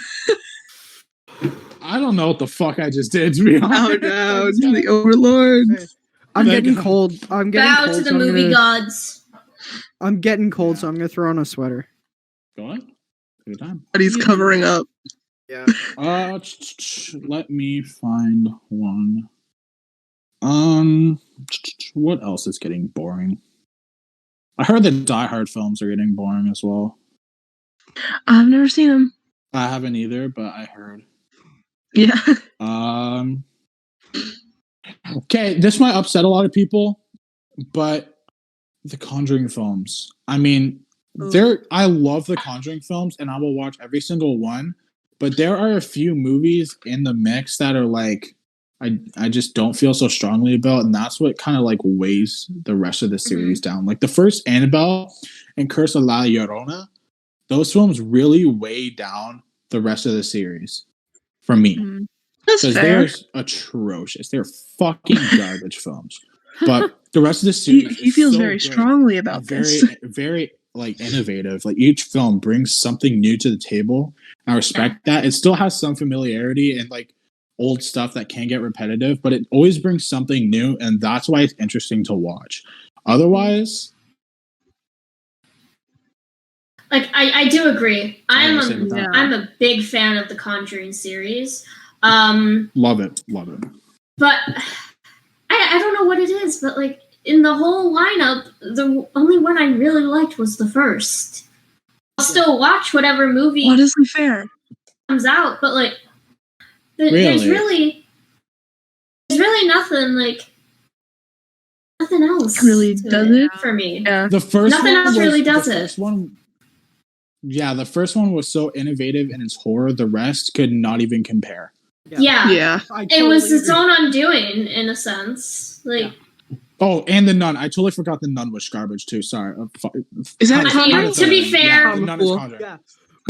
I don't know what the fuck I just did, to be Bow honest. down to the Overlord. I'm Thank getting God. cold. I'm getting Bow cold. to the so movie gods. I'm getting cold, Yeah. so I'm gonna throw on a sweater. Go on. Good time. But he's covering up. Yeah. Let me find one. What else is getting boring? I heard the Die Hard films are getting boring as well. I've never seen him. I haven't either, but I heard. Yeah. Okay, this might upset a lot of people, but the Conjuring films. I mean, I love the Conjuring films, and I will watch every single one. But there are a few movies in the mix that are like I just don't feel so strongly about, and that's what kind of like weighs the rest of the series down. Like the first Annabelle and Curse of La Llorona, those films really weigh down the rest of the series for me. That's Because fair. they're atrocious. They're fucking garbage films. But the rest of the series, He feels so very good. strongly about Very, this. very like innovative. Like each film brings something new to the table. I respect that. It still has some familiarity and like old stuff that can get repetitive, but it always brings something new, and that's why it's interesting to watch. Otherwise, Like I do agree. I'm I say with that. a big fan of the Conjuring series. Love it. But I don't know what it is, but like in the whole lineup, the only one I really liked was the first. I'll still watch whatever movie Honestly fair. comes out, but like Really? there's really nothing else Really to does it? for me. Yeah. The first Nothing one else was, really does the it. First one, yeah, the first one was so innovative in its horror. The rest could not even compare. Yeah. I It was totally its agree. own undoing in a sense. Like Oh, and the Nun. I totally forgot the Nun was garbage too. Sorry. Is that I mean, Conjuring? to be fair- yeah, the Nun is Cool. Conjuring. Yeah.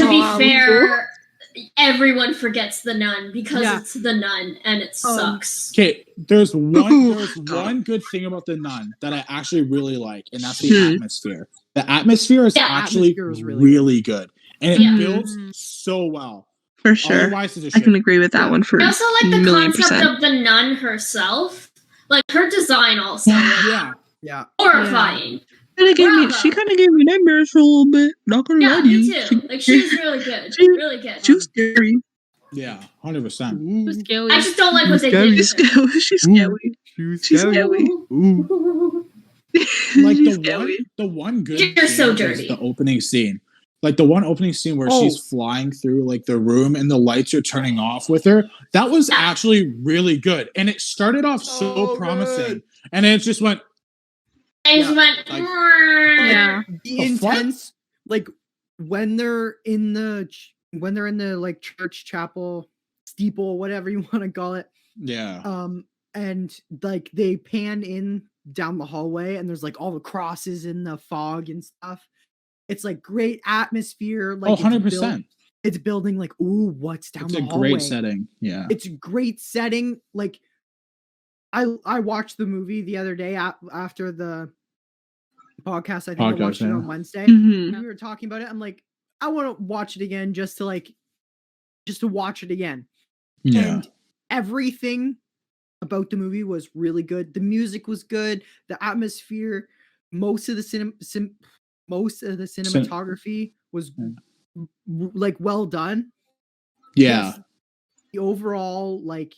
to be Oh, fair, everyone forgets the Nun because Yeah. it's the Nun and it sucks. Okay, there's one good thing about the Nun that I actually really like, and that's the atmosphere. The atmosphere is Yeah, actually atmosphere is really good, and it Yeah. builds so well. For sure. Otherwise, it's a I can shit. agree with that one for I also like a the million concept percent. of the nun herself. Like her design also like, Yeah, Yeah. horrifying. She Bravo. kind of gave me nightmares for a little bit. Not gonna lie Yeah, to me you. too. Like she was really good. She- Really good. She was scary. yeah, 100%. Who's scary? I just don't like what they Scary. did. She's with her. scary. She's scary. She's scary. Like She's the scary. one good You're so scene dirty. is the opening scene. Like the one opening scene where she's flying through like the room and the lights are turning off with her. That was actually really good. And it started off so promising. good. And then it just went, I just went. Like- Yeah. The The fuck? intense, like when they're in the like church chapel steeple, whatever you want to call it. yeah. And like they pan in down the hallway, and there's like all the crosses in the fog and stuff. It's like great atmosphere. Like Oh, it's 100%. It's building like, ooh, what's down It's the a hallway? great setting. Yeah. It's a great setting. Like I watched the movie the other day after the podcast. I think I watched it on Wednesday. Mhm. We were talking about it. I'm like, I want to watch it again just to watch it again. Yeah. And everything about the movie was really good. The music was good. The atmosphere, most of the cinematography was like well done. Yeah. Just the overall like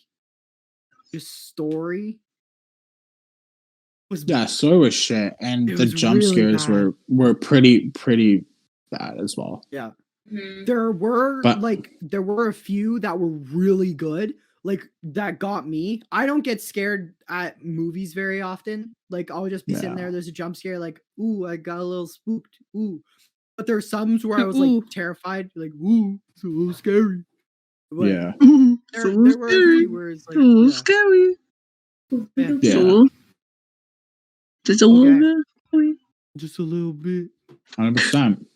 just story was Yeah, so was shit. And It the was jump really scares bad. were pretty bad as well. Mhm. There were But- there were a few that were really good, like that got me. I don't get scared at movies very often. Like I'll just be sitting Yeah. there, there's a jump scare, like, ooh, I got a little spooked. Ooh. But there's some where I was Ooh. like terrified, like, ooh, it's a little scary. But Yeah. there were a few words like So yeah. scary. Yeah. Yeah. So, just a Okay. little bit. Scary. Just a little bit. 100%.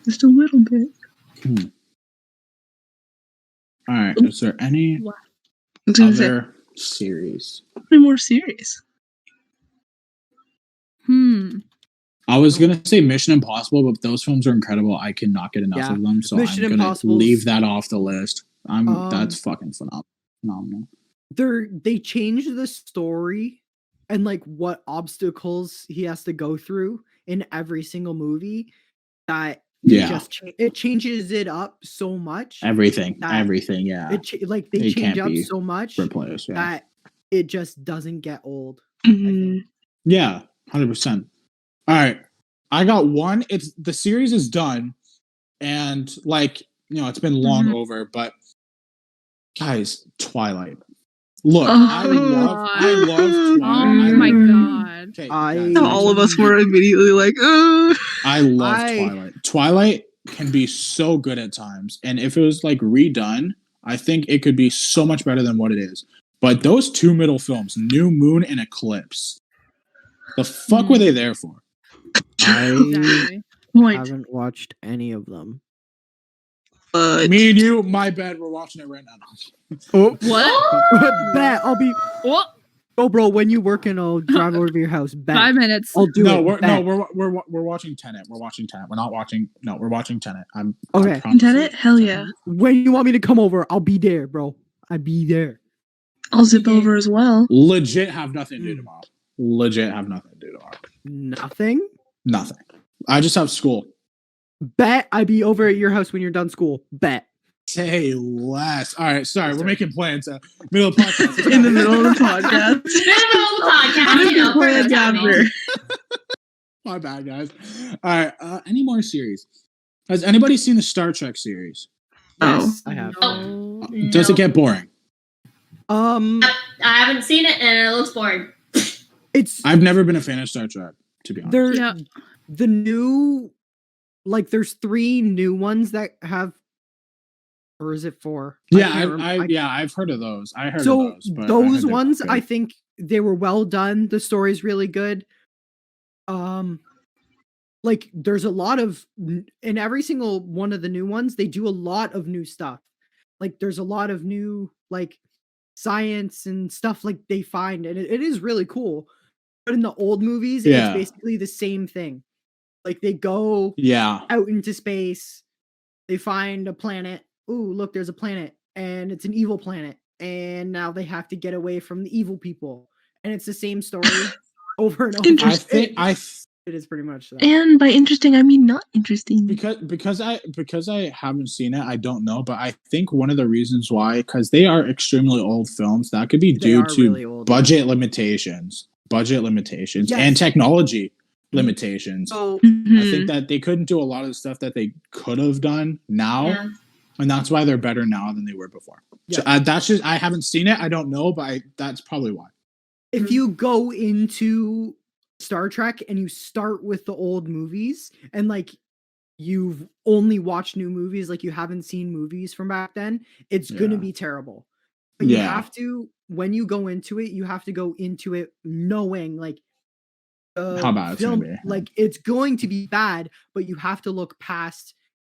Just a little bit. All right. Is there any I was gonna say, other series? be more serious. I was gonna say Mission Impossible, but those films are incredible. I cannot get enough Yeah. of them, so Mission I'm gonna Impossible's- leave that off the list. That's Um, fucking phenomenal. They changed the story and like what obstacles he has to go through in every single movie that Yeah. it changes it up so much. Everything. that Yeah. Like they It change can't up be so much replaced. Yeah. that it just doesn't get old. Mhm. Yeah. 100%. All right. I got one. It's the series is done, and like it's been long over, but guys, Twilight. Look, I love Oh Twilight. my god. Okay, I- guys, All of us were immediately like, I love I- Twilight. Twilight can be so good at times, and if it was like redone, I think it could be so much better than what it is. But those two middle films, New Moon and Eclipse, the fuck were they there for? Exactly. point. haven't watched any of them. But Me and you, my bad. We're watching it right now. Oh, What? bet I'll be. What? Oh, bro, when you working, I'll drive over to your house. Bet 5 minutes. I'll do it. Bet. We're watching Tenet. We're watching Tenet. We're not watching. No, we're watching Tenet. I Okay. promise Tenet? you. Hell yeah. When you want me to come over, I'll be there, bro. I'll be there. I'll zip over as well. Legit have nothing to do tomorrow. Legit have nothing to do tomorrow. Nothing. Nothing. I just have school. Bet I be over at your house when you're done school. Bet. Say less. All right, sorry, we're making plans. Middle of the podcast. In the middle of the podcast. Plans after. My bad, guys. All right, any more series? Has anybody seen the Star Trek series? Yes, I have. No. Does it get boring? Um, I haven't seen it and it looks boring. it's I've never been a fan of Star Trek, to be honest. there. Yeah. The new, like, there's 3 new ones that have, or is it 4? I've heard of those. I heard of So those. But I those heard they weren't ones, good. I think they were well done. The story's really good. Like there's a lot of in every single one of the new ones, they do a lot of new stuff. Like there's a lot of new like science and stuff like they find, and it is really cool. But in the old movies, Yeah. it's basically the same thing. Like they go Yeah. out into space, they find a planet. Ooh, look, there's a planet, and it's an evil planet, and now they have to get away from the evil people, and it's the same story over and over. Interesting. It is pretty much that. And by interesting, I mean not interesting. Because I haven't seen it, I don't know. But I think one of the reasons why, because they are extremely old films, that could be They due are to really old, budget limitations, and Yes. technology limitations. So I think that they couldn't do a lot of the stuff that they could have done now, Yeah. and that's why they're better now than they were before. So Yeah. that's just I haven't seen it. I don't know, but that's probably why. if you go into Star Trek and you start with the old movies and like you've only watched new movies, like you haven't seen movies from back then, it's gonna Yeah. be terrible. But you Yeah. have to, when you go into it, you have to go into it knowing like How bad it's gonna be, yeah. like it's going to be bad, but you have to look past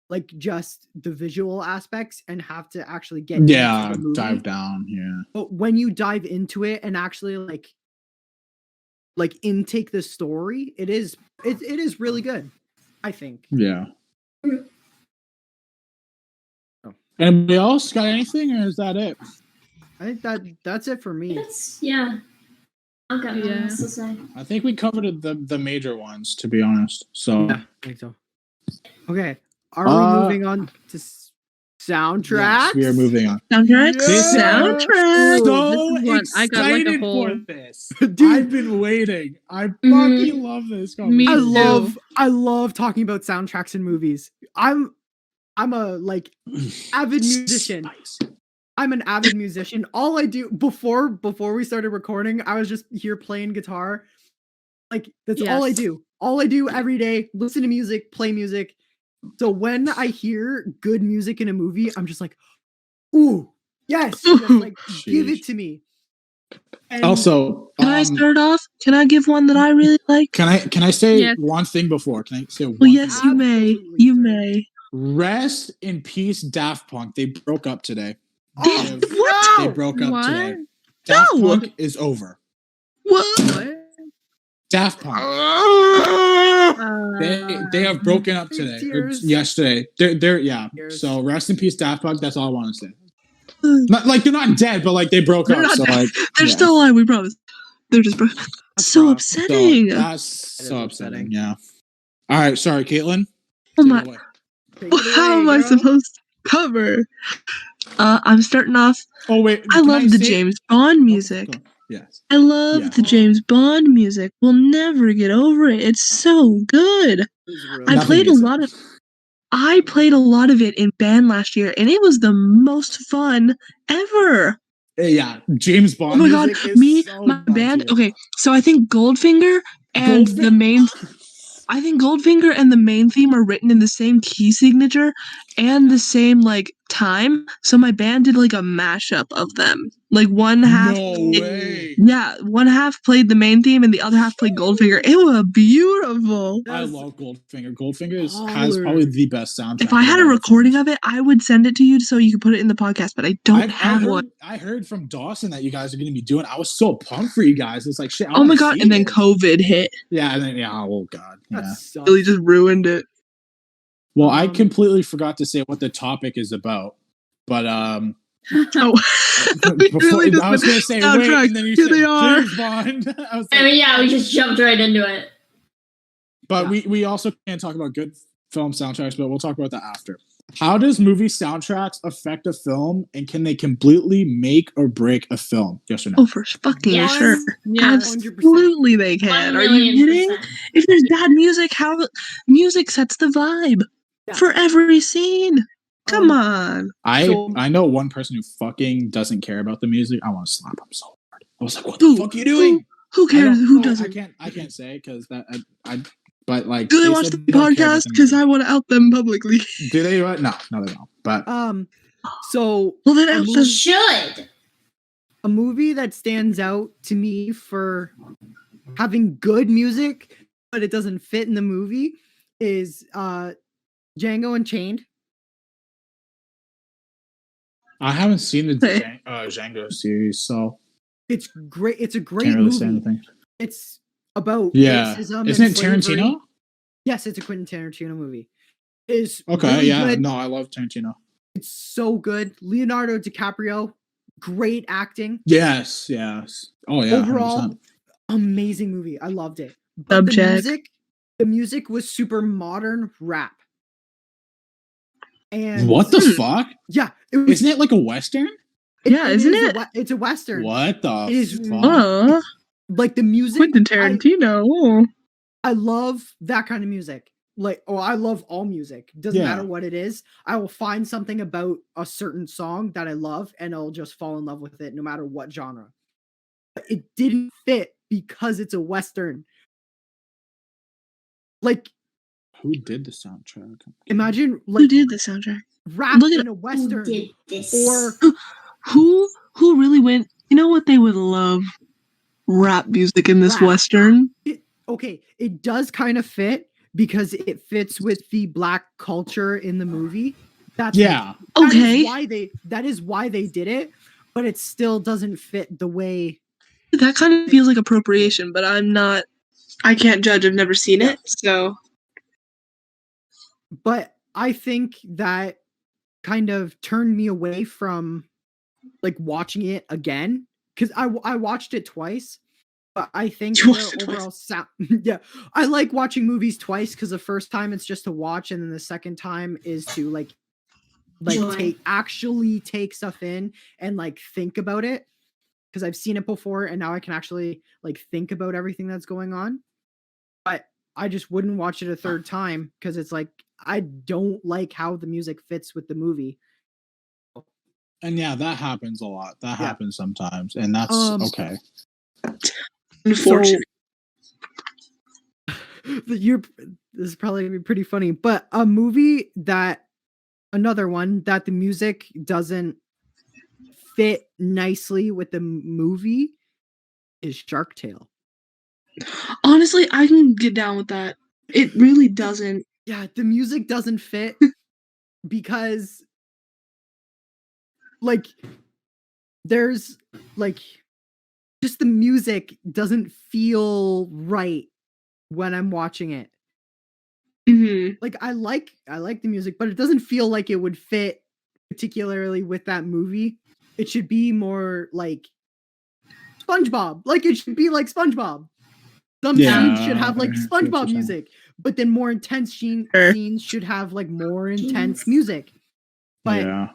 like just the visual aspects and have to actually get into the movie. Dive down. Yeah. But when you dive into it and actually like intake the story, it is really good, I think. Yeah. Oh. Anybody else got anything, or is that it? I think that's it for me. Yeah. I've got nothing Yeah. else to say. I think we covered the major ones, to be honest. So Yeah, I think so. Okay, are we moving on to soundtracks? yes, we are moving on. Soundtracks? Yeah. Soundtracks! So this is one I got, like, a excited whole- for this. Dude. I've been waiting. I fucking love this. Me conversation. I love talking about soundtracks in movies. I'm a like avid musician. Spice. I'm an avid musician. All I do before we started recording, I was just here playing guitar. Like that's all I Yes. do. All I do every day, listen to music, play music. So when I hear good music in a movie, I'm just like, Ooh, yes, just like give it Sheesh. to me. And Also, Can I start off? Can I give one that I really like? Can I say Yes. one thing before? Can I say one Well, thing yes, before? you may. Absolutely, You sir. may. Rest in peace, Daft Punk. They broke up today. Oh, What? They no! broke up What? today. Daft No! Punk is over. What? What? Daft Punk. They have broken up Big today. tears. Yesterday. They're yeah. Tears. So rest in peace, Daft Punk. That's all I want to say. Not like they're not dead, but like they broke They're up. not So dead. like They're yeah. still alive. We promise. They're just broken. That's So rough. So upsetting. that's That is so upsetting. upsetting. Yeah. All right. Sorry, Caitlin. Oh Take my! it away. Take it How away, am I girl. supposed to cover? I'm starting off. Oh wait. I can love the say- James Bond Oh, music. go. Yes. I love Yeah. the James Bond music. We'll never get over it. It's so good. It was really I Nothing played a beats it. lot of I played a lot of it in band last year, and it was the most fun ever. Yeah. James Bond. Oh my god, music is me, so my band. nutty. Okay, so I think Goldfinger and the main. I think Goldfinger and the main theme are written in the same key signature and the same like time. So my band did like a mashup of them. Like one half. No way. Yeah, one half played the main theme and the other half played Goldfinger. It was beautiful. I love Goldfinger. Goldfinger has Baller. probably the best soundtrack. If I had a recording of it, I would send it to you so you could put it in the podcast, but I don't have one. I heard from Dawson that you guys are going to be doing. I was so pumped for you guys. It's like shit. I Oh my wanna god, see and then this. COVID hit. Yeah, and then oh god. That Yeah. sucks. Really just ruined it. Well, I Um, completely forgot to say what the topic is about, but Oh, we before really just I was went going to say soundtrack. wait, and then you Here said they are. James Bond. I was I like, mean, yeah, we just jumped right into it. but Yeah. we also can't talk about good film soundtracks, but we'll talk about that after. How does movie soundtracks affect a film, and can they completely make or break a film? Yes or no? Oh, for fucking Yes. sure. Yeah. Absolutely they can. Are you kidding? 1,000,000%. If there's bad music, how music sets the vibe Yeah. for every scene. Come on. I know one person who fucking doesn't care about the music. I want to slap him so hard. I was like, what the Who? fuck are you doing? Who I cares? don't- Who I doesn't? I can't say because that I but like Do they watch said the they don't care about podcast? the Because music. I want to out them publicly. Do they? No, they don't. But So Well, then a out You them. movie, should. a movie that stands out to me for having good music, but it doesn't fit in the movie is Django Unchained. I haven't seen the Hey. Django series, so It's great. It's a great can't really say movie. anything. It's about Yeah, racism isn't and it slavery. Tarantino? Yes, it's a Quentin Tarantino movie. It's Okay, really yeah, good. no, I love Tarantino. It's so good. Leonardo DiCaprio, great acting. Yes. Oh yeah, Overall, 100%. amazing movie. I loved it. But Subject. the music was super modern rap. And What the fuck? Yeah, it was. Isn't it like a western? Yeah, isn't is it? it's a western. What the It is fuck? Like the music. Quentin Tarantino. Oh. I love that kind of music. Like, I love all music. Doesn't Yeah. matter what it is. I will find something about a certain song that I love, and I'll just fall in love with it, no matter what genre. But it didn't fit because it's a western. Like, Who did the soundtrack? imagine Who like did the soundtrack? rap Look at in a Who western, did this? or Who really went? You know what they would love? Rap music in this Rap. western. okay, it does kind of fit because it fits with the black culture in the movie. That's Yeah. that is Okay, why they did it, but it still doesn't fit the way. that kind of feels like appropriation, but I'm not. I can't judge. I've never seen Yeah. it, so But I think that kind of turned me away from like watching it again, because I watched it twice, but I think You watched the it twice? overall sound. Yeah, I like watching movies twice because the first time it's just to watch, and then the second time is to like Joy. actually take stuff in and like think about it, because I've seen it before and now I can actually like think about everything that's going on. But I just wouldn't watch it a third time because it's like I don't like how the music fits with the movie. And yeah, that happens a lot. That Yeah. happens sometimes, and that's okay. unfortunate. This is probably gonna be pretty funny, but a movie that another one that the music doesn't fit nicely with the movie is Shark Tale. Honestly, I can get down with that. It really doesn't. Yeah, the music doesn't fit because like there's like just the music doesn't feel right when I'm watching it. Mhm. Like I like the music, but it doesn't feel like it would fit particularly with that movie. It should be more like SpongeBob. Like it should be like SpongeBob. Some scenes should have like I see what SpongeBob you're saying. music, but then more intense Sure. scenes should have like more intense music. But Yeah.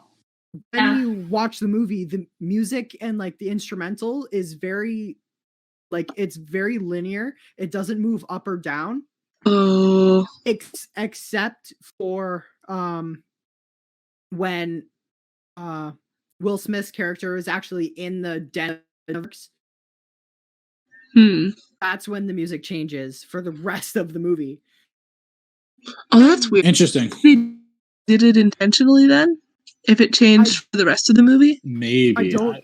when you watch the movie, the music and like the instrumental is very like it's very linear. It doesn't move up or down. Oh. Except for when Will Smith's character is actually in the den of sharks. That's when the music changes for the rest of the movie. Oh, that's weird. Interesting. They did it intentionally then? If it changed for the rest of the movie? Maybe. I don't.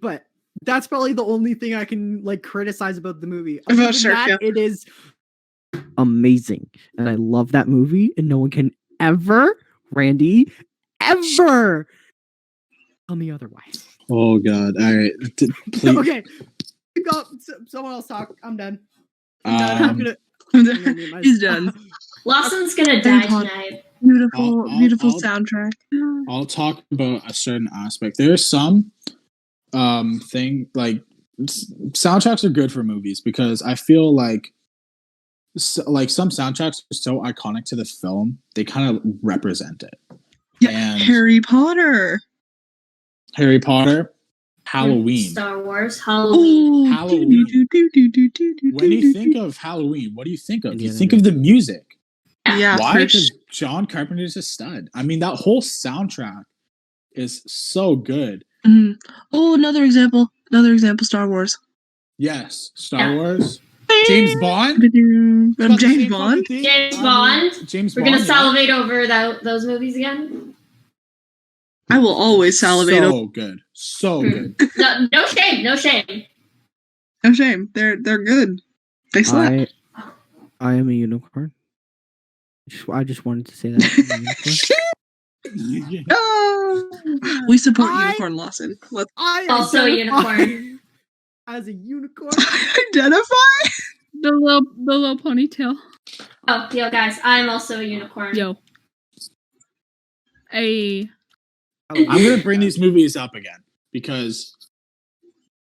But that's probably the only thing I can like criticize about the movie. Other than that, it is amazing, and I love that movie, and no one can ever, Randy, ever tell me otherwise. Oh God! All right, please. Okay, go. Someone else talk. I'm done. I'm done. He's done. Lawson's gonna die tonight. Beautiful soundtrack. I'll talk about a certain aspect. There's some thing like soundtracks are good for movies because I feel like some soundtracks are so iconic to the film they kind of represent it. Yeah, and Harry Potter, Halloween, Star Wars, Halloween. Halloween. When you think of Halloween, what do you think of? You think of the music. Yeah. Why? Because John Carpenter's a stud. I mean, that whole soundtrack is so good. Mm-hmm. Oh, another example. Star Wars. Yes, Star Wars. James Bond. James Bond. We're gonna salivate over those movies again. I will always salivate. So good. So good. No shame. No shame. No shame. They're good. They slap. I am a unicorn. I just wanted to say that. We support Unicorn Lawson. I also a unicorn. As a unicorn. Identify the little ponytail. Oh, yo, guys, I'm also a unicorn. Yo. I'm gonna bring these movies up again because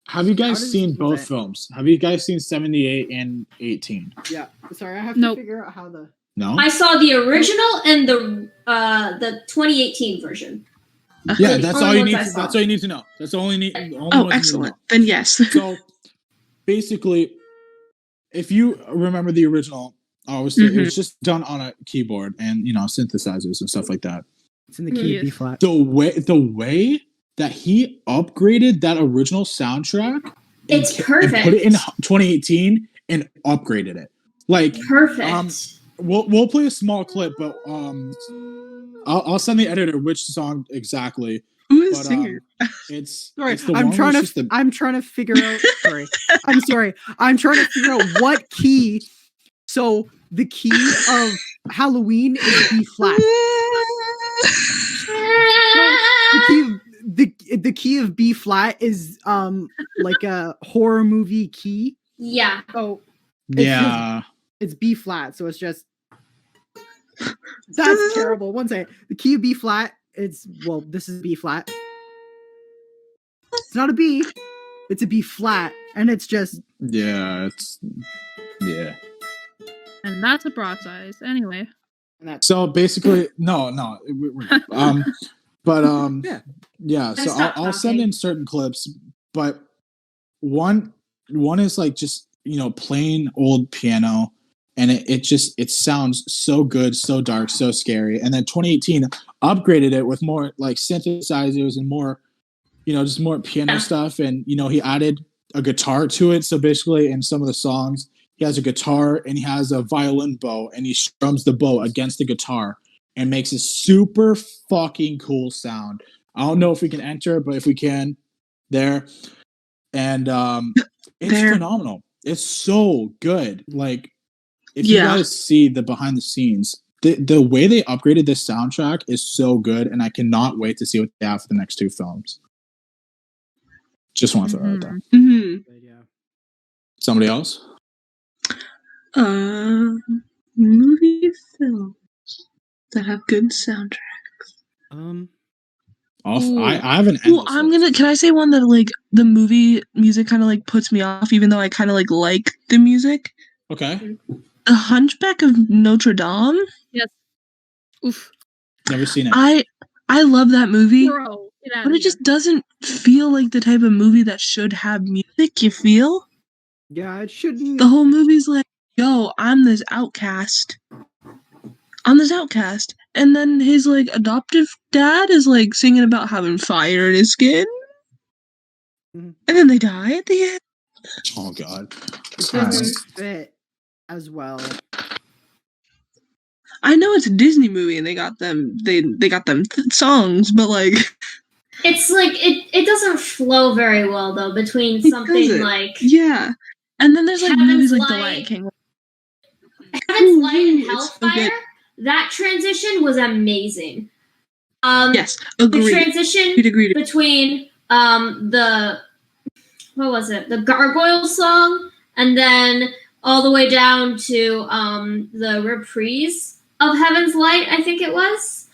have you guys seen both films? Have you guys seen 78 and 18? Yeah. Sorry, I have to figure out how the. No. I saw the original and the 2018 version. Yeah, that's all you need. That's all you need to know. That's all you need. Oh, excellent. Then yes. So basically, if you remember the original, obviously it was just done on a keyboard and synthesizers and stuff like that. It's in the key of B flat. The way that he upgraded that original soundtrack, it's perfect. And put it in 2018 and upgraded it. Like perfect. We'll play a small clip, but I'll send the editor which song exactly. Who is singer? It's sorry. It's the I'm trying to figure out. Sorry, I'm sorry. I'm trying to figure out what key. So the key of Halloween is B flat. The key of B flat is like a horror movie key. Yeah. Oh. Yeah. It's B flat, so it's just that's terrible. One second. The key of B flat. This is B flat. It's not a B. It's a B flat, and it's just yeah. And that's a broadside. Anyway. So basically, no. Yeah. So I'll send in certain clips, but one is like just plain old piano. And it sounds so good, so dark, so scary. And then 2018 upgraded it with more like synthesizers and more, just more piano stuff. And, he added a guitar to it. So basically in some of the songs, he has a guitar and he has a violin bow and he strums the bow against the guitar and makes a super fucking cool sound. I don't know if we can enter, but if we can, there. And it's There. phenomenal. It's so good. Like, if you guys see the behind the scenes, the way they upgraded this soundtrack is so good, and I cannot wait to see what they have for the next 2 films. Just want to throw it out there. Mm-hmm. Yeah. Somebody else? Movie films that have good soundtrack. I have an Well, endless list. can I say one that like the movie music kind of like puts me off, even though I kind of like the music? Okay. The Hunchback of Notre Dame. Yes. Oof. Never seen it. I love that movie, Bro, get out but of it just doesn't feel like the type of movie that should have music. You feel? Yeah, it shouldn't. The whole movie's like, yo, I'm this outcast. And then his like adoptive dad is like singing about having fire in his skin. Mhm. And then they die at the end. Oh God. It doesn't fit as well. I know it's a Disney movie and they got them songs, but like It's like it doesn't flow very well though between something like yeah. And then there's like Heaven's movies like The Light. Lion King. Heaven's Light and it's so Hellfire. good. That transition was amazing. Yes, The agreed. transition We'd agree. between the what was it? The Gargoyle song, and then all the way down to the reprise of Heaven's Light, I think it was.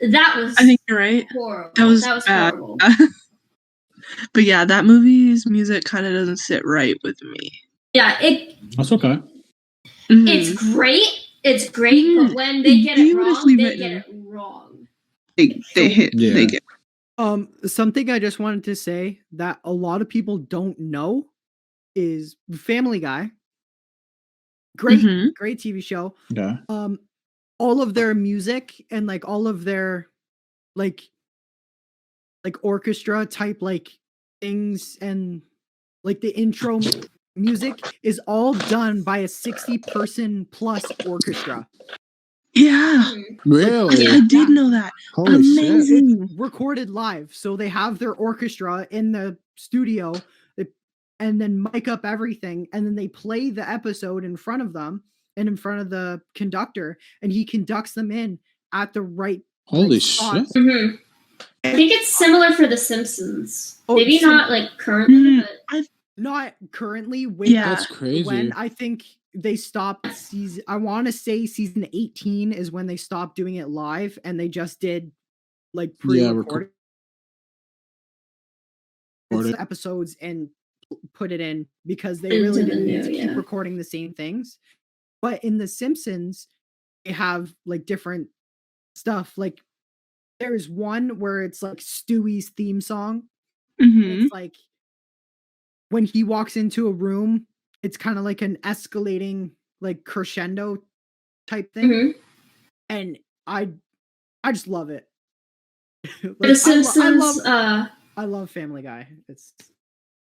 That was I think you're right. horrible. That was bad. horrible. But yeah, that movie's music kind of doesn't sit right with me. Yeah, That's okay. Mhm. it's great. It's great, but when they get it wrong, Beautifully they get written. it wrong. They get. Something I just wanted to say that a lot of people don't know is Family Guy. Great, Mhm. great TV show. Okay. All of their music and like all of their like orchestra type like things and like the intro music is all done by a 60-person plus orchestra. Yeah, Really? I did know that. Holy shit. Amazing. It's recorded live, so they have their orchestra in the studio, and then mic up everything, and then they play the episode in front of them and in front of the conductor, and he conducts them in at the right. Holy spot. shit. Mm-hmm. I think it's similar for The Simpsons. Oh, Maybe not like currently, but Not currently. That's crazy. When I think they stopped season, I want to say season 18 is when they stopped doing it live, and they just did like pre-recorded episodes and put it in because they really didn't need to keep recording the same things. But in The Simpsons, they have like different stuff. Like there's one where it's like Stewie's theme song. Mhm. It's like when he walks into a room, it's kind of like an escalating like crescendo type thing. Mhm. And I just love it. Like, The Simpsons. I love Family Guy. It's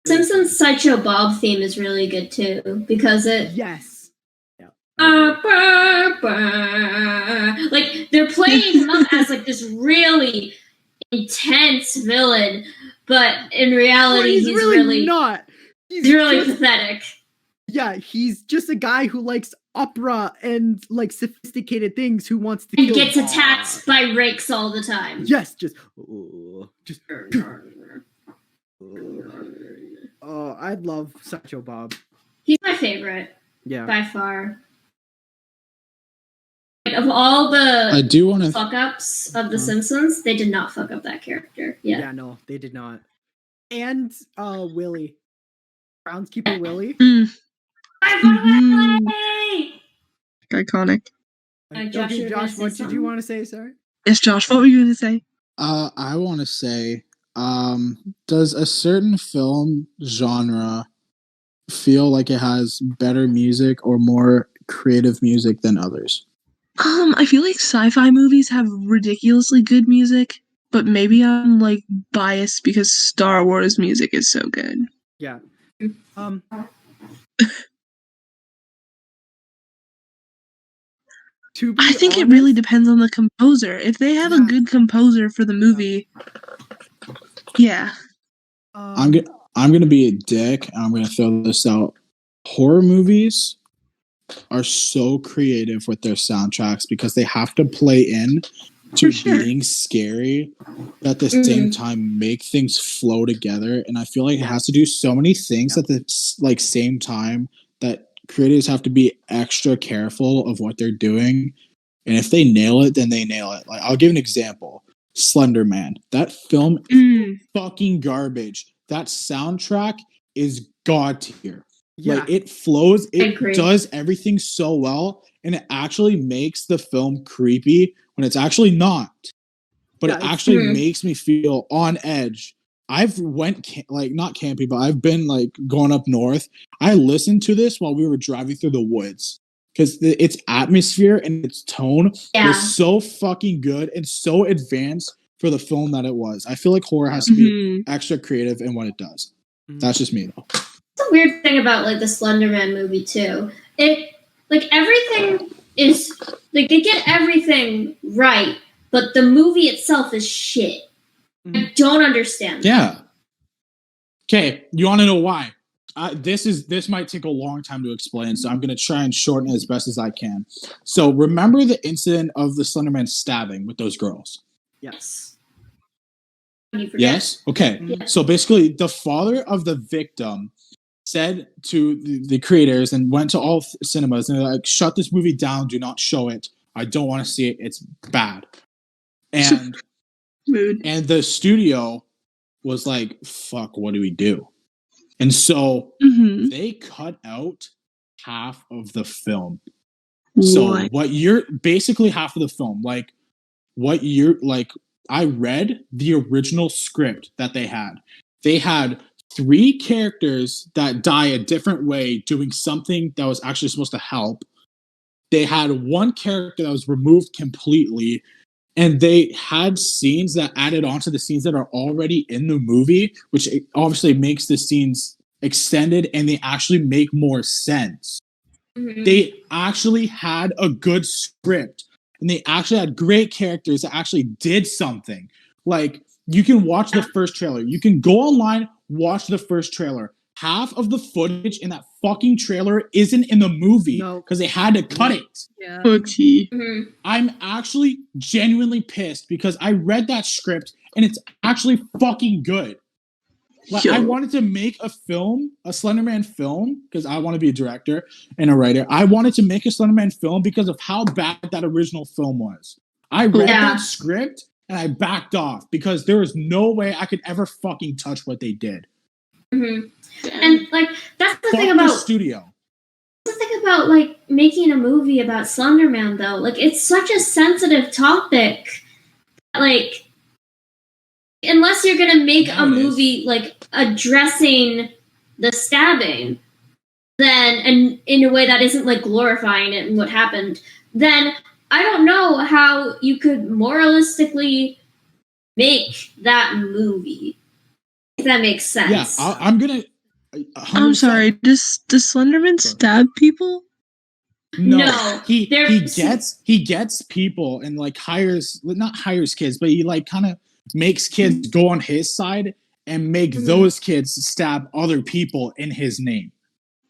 Simpsons Sideshow Bob theme is really good too because it. Yes. Yeah. Like they're playing him up as like this really intense villain, but in reality, he's really not. He's really pathetic. Yeah, he's just a guy who likes opera and like sophisticated things who wants to and kill gets attacked by rakes all the time. Yes, just oh, I love Sideshow Bob. He's my favorite. Yeah, by far. Like, of all the I do want to fuck ups of The Simpsons, they did not fuck up that character. Yeah, no, they did not. And Willie, groundskeeper Willie. Iconic. Josh, what did you want to say? Sorry. Yes, Josh. What were you going to say? I want to say, does a certain film genre feel like it has better music or more creative music than others? I feel like sci-fi movies have ridiculously good music, but maybe I'm like biased because Star Wars music is so good. Yeah. I think it really depends on the composer. If they have a good composer for the movie, yeah. I'm gonna be a dick, and I'm gonna throw this out. Horror movies are so creative with their soundtracks because they have to play in to being scary, but at the same time make things flow together. And I feel like it has to do so many things at the same time that creators have to be extra careful of what they're doing. And if they nail it, then they nail it. Like, I'll give an example. Slender Man. That film is fucking garbage. That soundtrack is god tier. Yeah. Like, it flows, it does everything so well, and it actually makes the film creepy when it's actually not. But it actually makes me feel on edge. I've went not camping, but I've been like going up north. I listened to this while we were driving through the woods because its atmosphere and its tone was so fucking good and so advanced for the film that it was. I feel like horror has to be extra creative in what it does. That's just me though. It's a weird thing about like the Slender Man movie too. It like everything is like they get everything right, but the movie itself is shit. I don't understand. Yeah. Okay, you want to know why? This might take a long time to explain, so I'm going to try and shorten it as best as I can. So remember the incident of the Slender Man stabbing with those girls? Yes. Yes? Okay. Yes. So basically, the father of the victim said to the creators and went to all cinemas and they're like, shut this movie down, do not show it. I don't want to see it. It's bad. And and the studio was like, fuck, what do we do? And so they cut out half of the film. So what you're basically half of the film, like what you're like, I read the original script that they had. They had 3 characters that die a different way doing something that was actually supposed to help. They had 1 character that was removed completely. And they had scenes that added on to the scenes that are already in the movie, which obviously makes the scenes extended and they actually make more sense. They actually had a good script and they actually had great characters that actually did something. Like, you can watch the first trailer. You can go online, watch the first trailer. Half of the footage in that fucking trailer isn't in the movie because they had to cut it. Yeah. I'm actually genuinely pissed because I read that script and it's actually fucking good. Like, I wanted to make a film, a Slender Man film, because I want to be a director and a writer. I wanted to make a Slender Man film because of how bad that original film was. I read that script and I backed off because there was no way I could ever fucking touch what they did. And like that's the thing about the studio. The thing about like making a movie about Slender Man though, like it's such a sensitive topic. Like, unless you're gonna make a movie like addressing the stabbing, then and in a way that isn't like glorifying it and what happened, then I don't know how you could moralistically make that movie. If that makes sense. Yeah, I'm gonna. I'm sorry. Does Slenderman stab people? No. He gets people and like not hires kids, but he like kind of makes kids go on his side and make those kids stab other people in his name.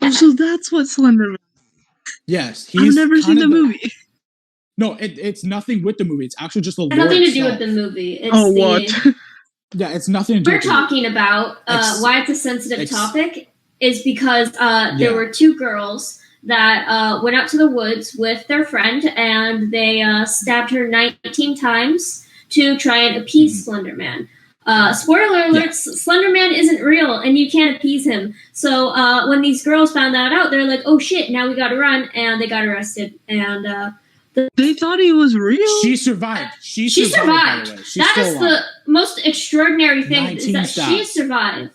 Oh, so that's what Slenderman. Yes, I've never seen the movie. No, it's nothing with the movie. It's actually just the lore nothing to do itself. with the movie. It's what? Yeah, it's nothing to do we're with talking about why it's a sensitive topic is because there were 2 girls that went out to the woods with their friend and they stabbed her 19 times to try and appease Slender Man. Spoiler alerts, Slender Man isn't real and you can't appease him. So when these girls found that out, they're like, oh shit, now we gotta run, and they got arrested. And they thought he was real? She survived. She survived. By the way. That is the most extraordinary thing, is that she survived.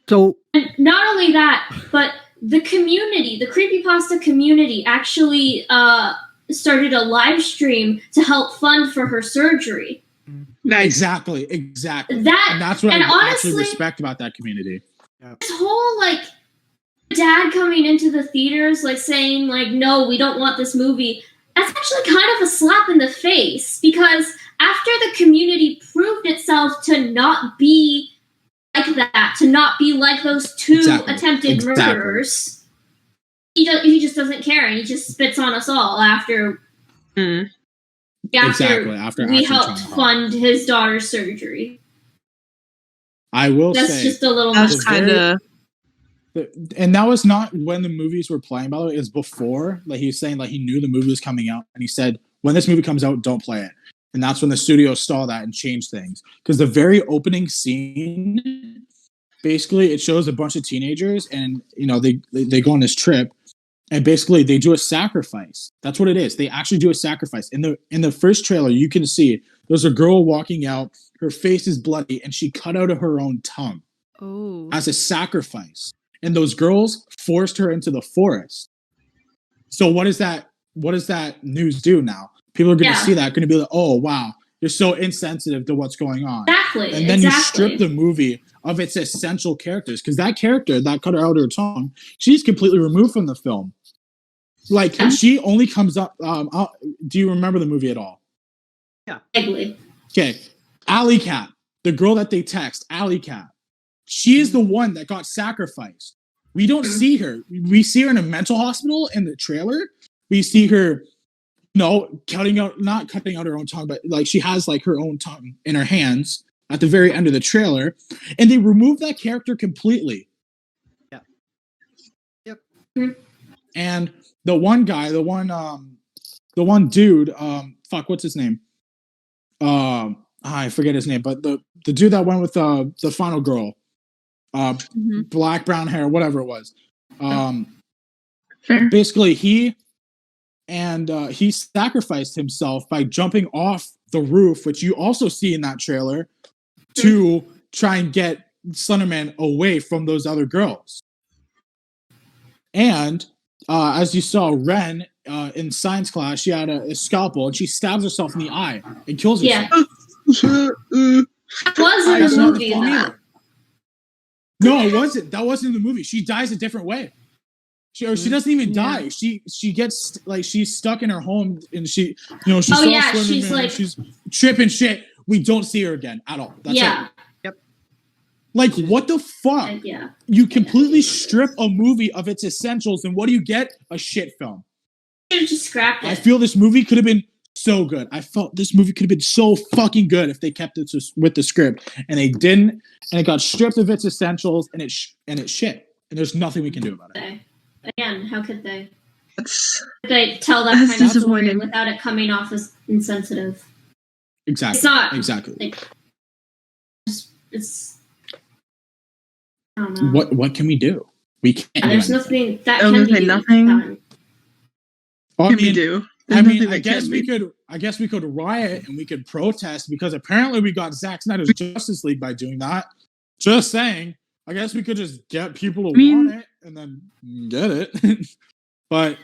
So, and not only that, but the community, the creepypasta community, actually started a live stream to help fund for her surgery. Nice. Exactly. And that's what I honestly, actually respect about that community. This whole like dad coming into the theaters like saying like, no, we don't want this movie. As that's actually kind of a slap in the face, because after the community proved itself to not be like that, to not be like those two attempted murderers, he just doesn't care, and he just spits on us all after we helped fund his daughter's surgery. I will say that's just a little. That's kind of. And that was not when the movies were playing, by the way. It was before. Like, he was saying, like, he knew the movie was coming out, and he said, when this movie comes out, don't play it. And that's when the studio saw that and changed things. Because the very opening scene, basically, it shows a bunch of teenagers, and, you know, they go on this trip, and basically they do a sacrifice. That's what it is. They actually do a sacrifice. In the first trailer, you can see there's a girl walking out, her face is bloody, and she cut out of her own tongue as a sacrifice. And those girls forced her into the forest. So what does that news do now? People are going to see that, going to be like, oh, wow, you're so insensitive to what's going on. Exactly. And then you strip the movie of its essential characters. Because that character that cut her out her tongue, she's completely removed from the film. Like, she only comes up. Do you remember the movie at all? Yeah. Vaguely. Okay. Alley Cat, the girl that they text, Alley Cat. She is the one that got sacrificed. We don't see her. We see her in a mental hospital in the trailer. We see her, not cutting out her own tongue, but like she has like her own tongue in her hands at the very end of the trailer. And they remove that character completely. Yeah. Yep. And the one guy, the one dude, what's his name? I forget his name, but the dude that went with the final girl. Black, brown hair, whatever it was. Basically, he sacrificed himself by jumping off the roof, which you also see in that trailer, to try and get Slenderman away from those other girls. And as you saw, Ren in science class, she had a scalpel, and she stabs herself in the eye and kills herself. Yeah. That was in the movie, though. No, it wasn't. That wasn't in the movie. She dies a different way. She doesn't even die. She gets like she's stuck in her home, and she she's tripping shit. We don't see her again at all. That's it. Yep. Like, what the fuck? You completely strip a movie of its essentials, and what do you get? A shit film. You just scrapped it. I feel this movie could have been so good. I felt this movie could have been so fucking good if they kept it with the script, and they didn't, and it got stripped of its essentials, and it's shit, and there's nothing we can do about it. Again, how could they? They tell that kind of story without it coming off as insensitive. Exactly. It's not exactly. Like, it's. I don't know. What can we do? We can't. There's nothing that can be nothing. done. What can we do? I guess we could riot and we could protest, because apparently we got Zack Snyder's Justice League by doing that. Just saying. I guess we could just get people to want it and then get it. But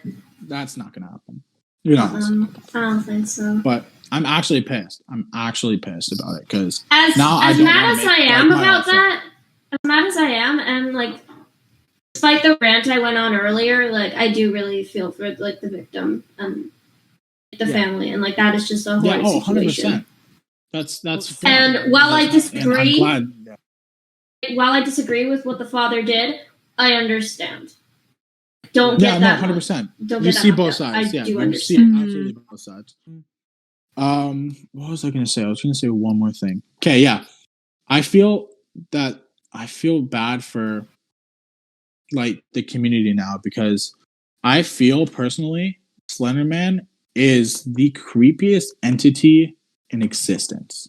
that's not going to happen. I don't think so. But I'm actually pissed. I'm actually pissed about it, because as mad as I am about that, as mad as I am, and like, despite the rant I went on earlier, like, I do really feel for like the victim and the family, and like that is just a horrible situation. 100%. That's fine. And while I disagree, while I disagree with what the father did, I understand. Don't get that. 100%. Don't you get see that both sides. I do you see understand. absolutely both sides. What was I going to say? I was going to say one more thing. Okay, yeah. I feel bad for like the community now, because I feel personally Slenderman is the creepiest entity in existence.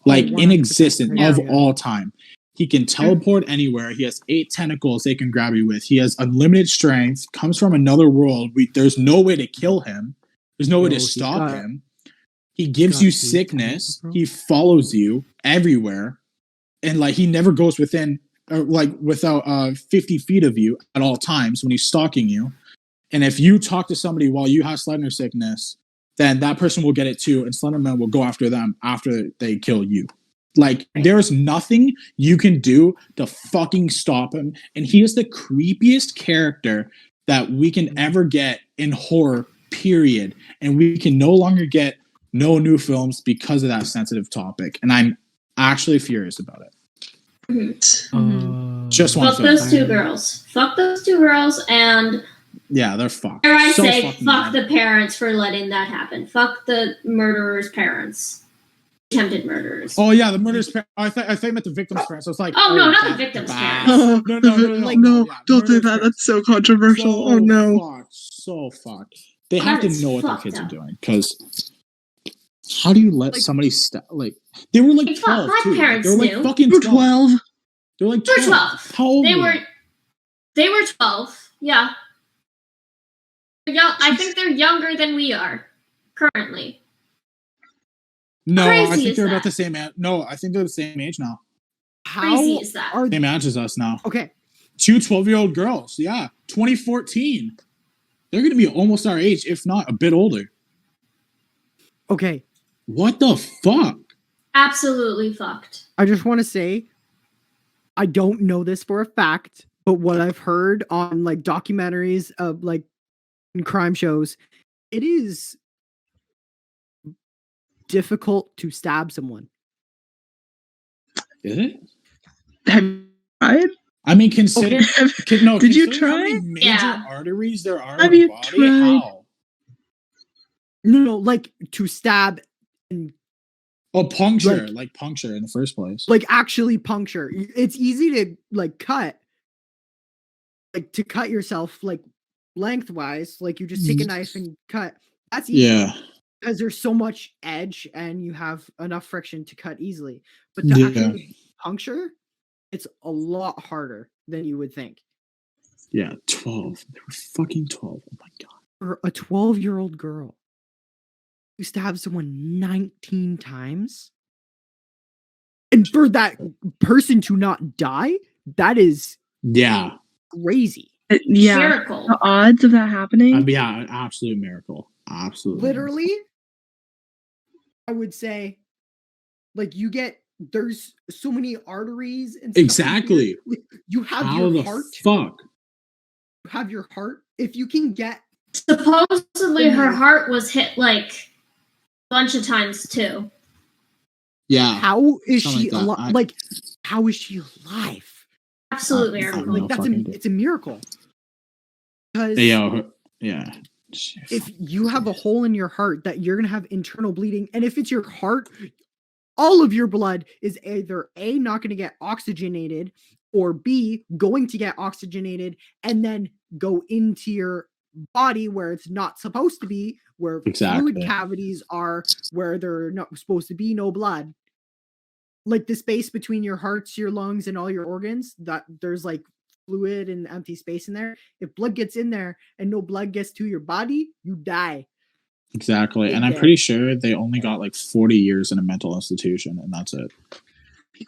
Like, in existence of all time. He can teleport anywhere. He has 8 tentacles they can grab you with. He has unlimited strength, comes from another world. There's no way to kill him. There's no way to stop him. He gives you sickness. He follows you everywhere. And like, he never goes within, without 50 feet of you at all times when he's stalking you. And if you talk to somebody while you have Slender sickness, then that person will get it too, and Slenderman will go after them after they kill you. Like, there's nothing you can do to fucking stop him. And he is the creepiest character that we can ever get in horror, period. And we can no longer get no new films because of that sensitive topic. And I'm actually furious about it. Just one Fuck those two girls. Fuck those two girls, and yeah, they're fucked. dare I So say, fucking fuck mad. the parents for letting that happen. Fuck the murderer's parents. Attempted murderers. Oh yeah, the murderer's parents. I thought you meant the victim's parents. So it's like, Oh, no, not the that's victim's bad. parents. No, Like, yeah, don't do murderer's that. parents. That's so controversial. Oh no. So fucked. They That have to is know what their fucked kids are up. doing, because how do you let somebody like they were like Like, 12 my too. parents They were like knew. fucking You're 12. 12. They were like They were 12. 12. How old They were were. They were 12. Yeah. I think they're younger than we are currently. No, crazy I think is they're that? about the same age. No, I think they're the same age now. How Crazy is that? are Same age as us now. okay? Two 12-year-old girls. Yeah, 2014. They're going to be almost our age, if not a bit older. Okay, What the fuck? Absolutely fucked. I just want to say, I don't know this for a fact, but what I've heard on like documentaries of like crime shows, it is difficult to stab someone. Is it? Have you tried? I mean, consider. No, Did you consider how many try? major Yeah. arteries there are Have in you the body? tried? How? No, like to stab and Oh, puncture. Like puncture in the first place. like actually puncture. It's easy to like cut, like to cut yourself like lengthwise. Like you just take a knife and cut. That's easy. Yeah. Because there's so much edge and you have enough friction to cut easily. But to Yeah. actually puncture, it's a lot harder than you would think. Yeah, 12. They were fucking 12. Oh my god. For a 12-year-old girl who stabbed someone 19 times, and for that person to not die, that is Yeah. crazy. Yeah. Miracle. The odds of that happening? Yeah, an absolute miracle. Absolutely. Literally, I would say, like you get there's so many arteries and stuff in Exactly. here. You have How your the heart. fuck? You have your heart. If you can get Supposedly her heart was hit like a bunch of times too. Yeah. how is something she like that. alive? Like how is she alive? Absolute I miracle. don't know. Like that's fucking it's a miracle. Because Yeah. if you have a hole in your heart that you're gonna have internal bleeding, and if it's your heart, all of your blood is either A, not gonna get oxygenated, or B, going to get oxygenated and then go into your body where it's not supposed to be, where fluid Exactly. cavities are, where they're not supposed to be no blood. Like the space between your hearts, your lungs, and all your organs, that there's like fluid and empty space in there. If blood gets in there and no blood gets to your body, you die. Exactly. And I'm Yeah. pretty sure they only got like 40 years in a mental institution, and that's it.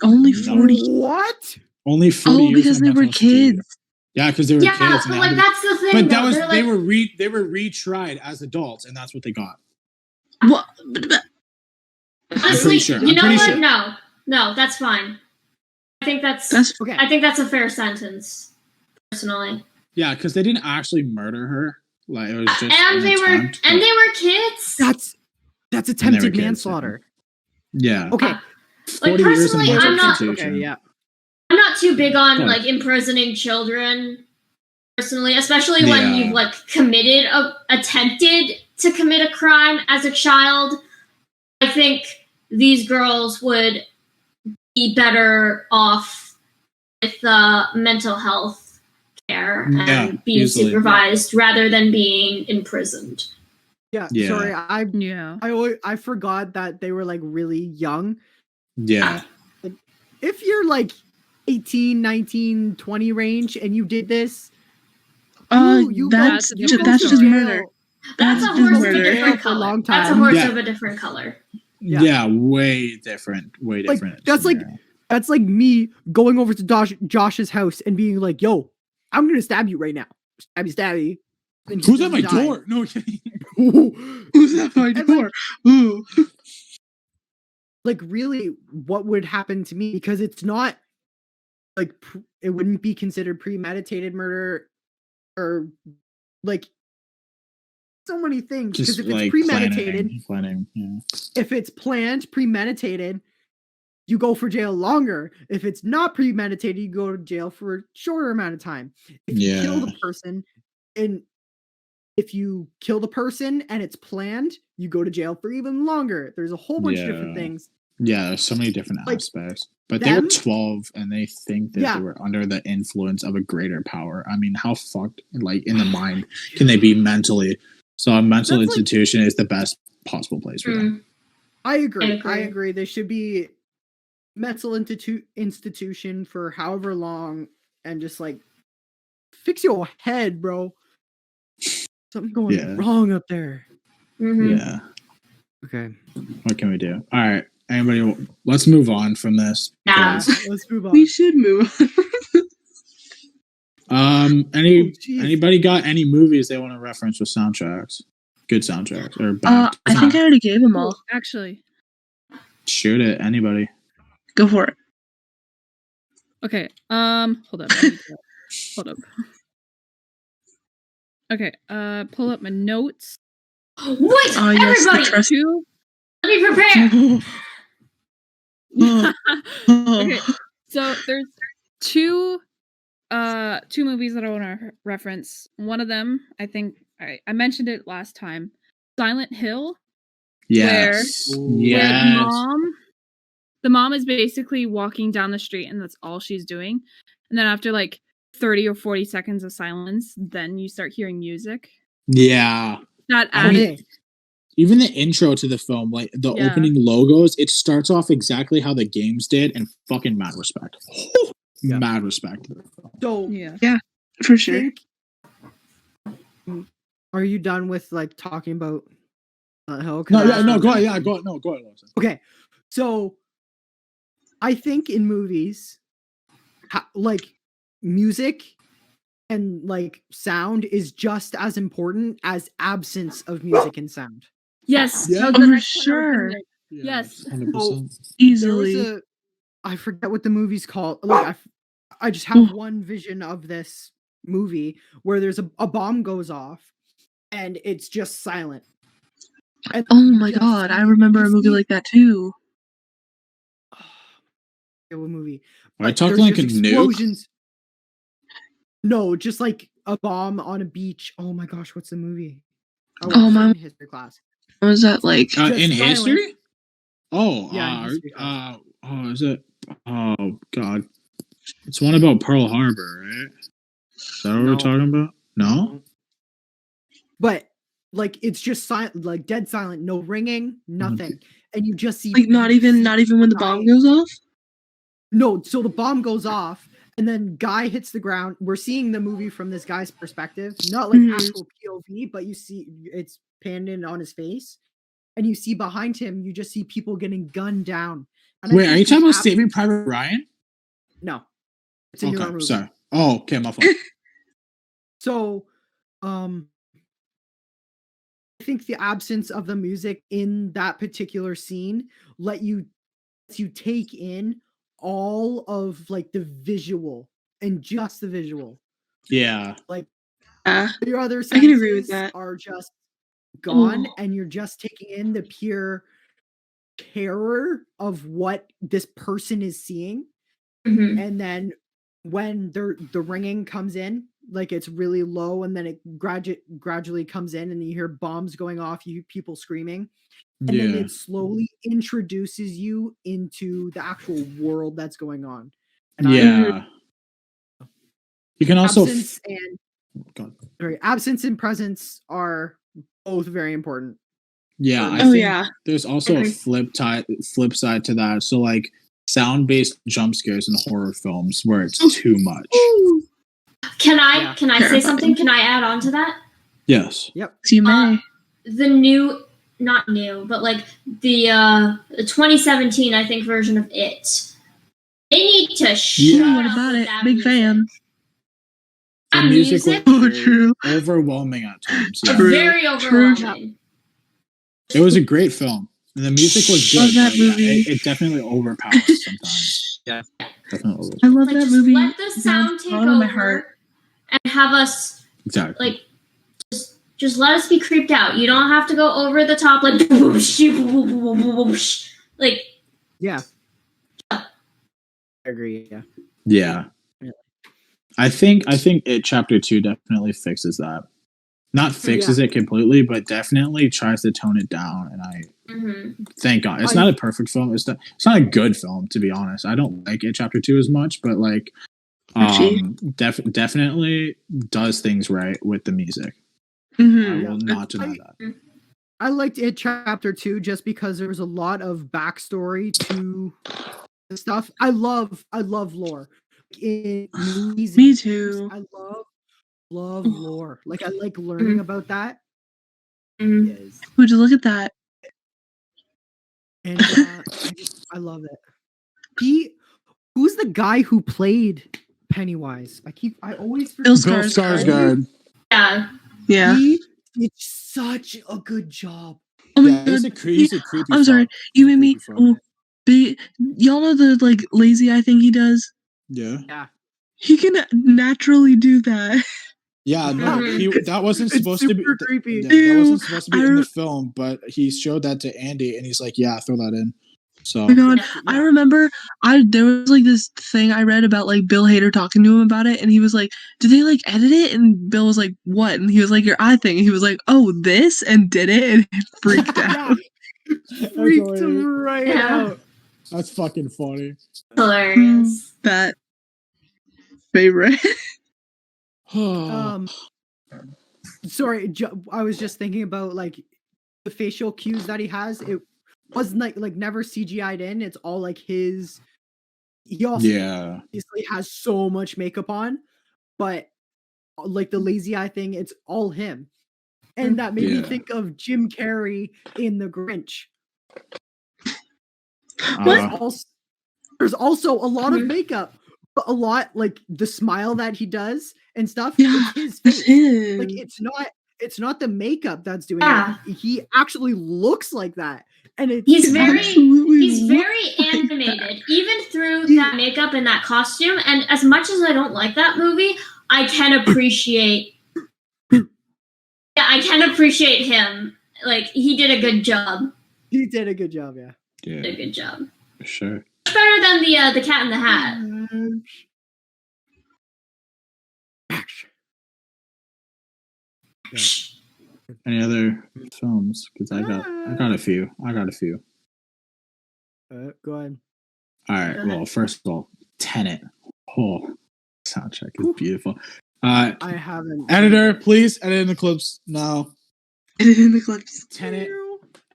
Only 40. What? Only 40 Oh, years because in a they were mental institution. kids. Yeah, because they were Yeah, kids. but And like they that's the thing. but that though. was They're, they like, were retried as adults, and that's what they got. What? honestly, pretty sure. you I'm know pretty what? sure. No, that's fine. I think that's Okay. I think that's a fair sentence, personally. Yeah, because they didn't actually murder her. Like it was just And an they were attempt, but- kids. That's were attempted kids, yeah. manslaughter. yeah. Okay. 40 years in a personally, mental I'm not- institution. Okay, yeah. I'm not too big on Huh. like imprisoning children, personally, especially when Yeah. you've like attempted to commit a crime as a child. I think these girls would be better off with mental health care Yeah, and being easily. supervised rather than being imprisoned. Yeah. Yeah. Sorry, Yeah. I forgot that they were like really young. Yeah. If you're like 18, 19, 20 range and you did this, you That's go to just jail. murder. That's a That's horse just of a murder. different For a color. long That's a time. horse Yeah. of a different color. Yeah. Yeah, way different. Way Like, different. that's like- scenario. That's like me going over to Josh's house and being like, "Yo, I'm gonna stab you right now. Stabby. And he Who's at my doesn't die. door? No kidding. Who's at my And, door? Ooh. Like, really, what would happen to me? Because it's not like it wouldn't be considered premeditated murder, or like so many things. Because Just if it's like premeditated, planning. Yeah. if it's planned, premeditated, you go for jail longer. If it's not premeditated, you go to jail for a shorter amount of time. If you kill the person, and if you kill the person and it's planned, you go to jail for even longer. There's a whole bunch of different things. Yeah, there's so many different Like, aspects. But they were 12 and they think that they were under the influence of a greater power. I mean, how fucked, like, in the mind can they be mentally? So a mental institution is the best possible place for them. I agree. They should be mental institution for however long and just like fix your head, bro. Something going wrong up there. Yeah. Okay. What can we do? All right. Anybody? Let's move on from this. Let's move on. We should move on. Anybody got any movies they want to reference with soundtracks? Good soundtracks or bad? I think I already gave them all. Actually, shoot it. Anybody? Go for it. Okay. Hold up. Hold up. Okay. Pull up my notes. What? Everybody, let me prepare. Okay. So there's two movies that I want to reference. One of them, I think I mentioned it last time. Silent Hill. Yes. Where the mom is basically walking down the street and that's all she's doing. And then after like 30 or 40 seconds of silence, then you start hearing music. Yeah. That added. Even the intro to the film, like the opening logos, it starts off exactly how the games did, and fucking mad respect. Mad respect. So yeah, for sure. Are you done with like talking about Hill? Go ahead. Okay, so I think in movies, like music and like sound is just as important as absence of music and sound. Yes, for sure. Yes, 100%. Easily. I forget what the movie's called. Like I just have one vision of this movie where there's a bomb goes off and it's just silent. And oh my god, I remember a movie like that too. What movie? I talk like a explosions. Nuke? No, just like a bomb on a beach. Oh my gosh, what's the movie? Oh my history class. What was that like? In history? Oh, history is it? Oh god, it's one about Pearl Harbor, right? Is that what we're talking about? No. But like it's just silent, like dead silent, no ringing, nothing, and you just see like not even when the bomb goes off. No, so the bomb goes off, and then guy hits the ground. We're seeing the movie from this guy's perspective, not like actual POV, but you see it's panned in on his face, and you see behind him, you just see people getting gunned down. And wait, are you talking about Saving Private Ryan? No, it's a newer movie. Sorry. Oh, okay, my fault. So, I think the absence of the music in that particular scene lets you take in all of like the visual and just the visual. Yeah. Like your other senses I can agree with that. Are just gone and you're just taking in the pure terror of what this person is seeing. And then when the ringing comes in, like it's really low and then it gradually comes in and you hear bombs going off, you hear people screaming. And then it slowly introduces you into the actual world that's going on. And you can also absence and presence are both very important. Yeah, I think there's also a flip side to that. So like sound-based jump scares in horror films where it's too much. Can I say something? Can I add on to that? Yes. Yep. You may. The new, not new, but like the 2017, I think, version of It. They need to shut up. What about it? Big fan. The music was true. Overwhelming at times. Yeah. Very overwhelming. It was a great film. And the music was good. Love that movie. It definitely overpowers sometimes. Yeah. Definitely overpowers. I love that movie. Let the sound take over and have us like Just let us be creeped out. You don't have to go over the top like like Yeah. I agree. Yeah. Yeah. I think it chapter 2 definitely fixes that. Not fixes it completely, but definitely tries to tone it down. And I thank God. It's not a perfect film. It's not a good film, to be honest. I don't like it chapter 2 as much, but like definitely does things right with the music. I will not deny that. I liked it chapter 2 just because there was a lot of backstory to the stuff. I love lore. In movies, Me too. I love lore. Like I like learning about that. Mm. Would you look at that? And I love it. Who's the guy who played Pennywise? I always forget. Bill Skarsgård. Yeah. He did such a good job. Oh my Yeah, god. he's a creepy I'm sorry. fuck. You made me. Creepy fuck. Y'all know the like lazy eye thing he does? Yeah. Yeah. He can naturally do that. Yeah, no, that wasn't supposed to be creepy. that wasn't supposed to be in the film, but he showed that to Andy and he's like, yeah, throw that in. So Oh my god, I remember there was like this thing I read about like Bill Hader talking to him about it, and he was like, did they like edit it? And Bill was like, what? And he was like, your eye thing. And he was like, oh, this, and did it, and it freaked out. Freaked him right out. That's fucking funny. Hilarious. That favorite. Sorry, I was just thinking about like the facial cues that he has. It wasn't like never CGI'd in. It's all like his. He also obviously has so much makeup on, but like the lazy eye thing, it's all him, and that made me think of Jim Carrey in The Grinch. There's also a lot of makeup, but a lot like the smile that he does and stuff. Yeah, it's his face. Him. Like it's not the makeup that's doing it. He actually looks like that, and he's very animated, even through that makeup and that costume. And as much as I don't like that movie, I can appreciate. I can appreciate him. Like he did a good job. He did a good job. Yeah. Did a good job. For sure. Much better than the Cat in the Hat. Any other films? Because I got a few. Go ahead. All right. Well, first of all, Tenet. Oh, soundtrack is beautiful. I haven't. Editor, please edit in the clips now. Edit in the clips. Tenet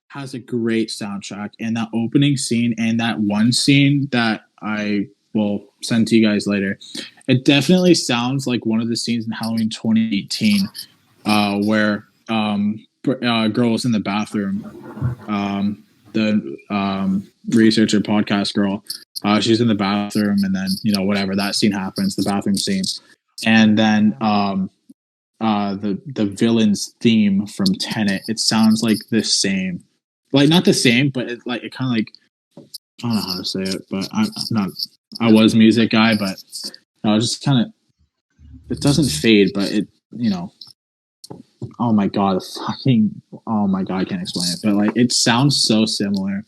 has a great soundtrack, and that opening scene and that one scene that I will send to you guys later. It definitely sounds like one of the scenes in Halloween 2018, where girl was in the bathroom. The researcher podcast girl, she's in the bathroom, and then whatever that scene happens, the bathroom scene, and then the villain's theme from Tenet. It sounds like the same, like not the same, but it kind of like, I don't know how to say it, but I'm not. I was a music guy, but just kind of, it doesn't fade, but it oh my god, I can't explain it, but like it sounds so similar,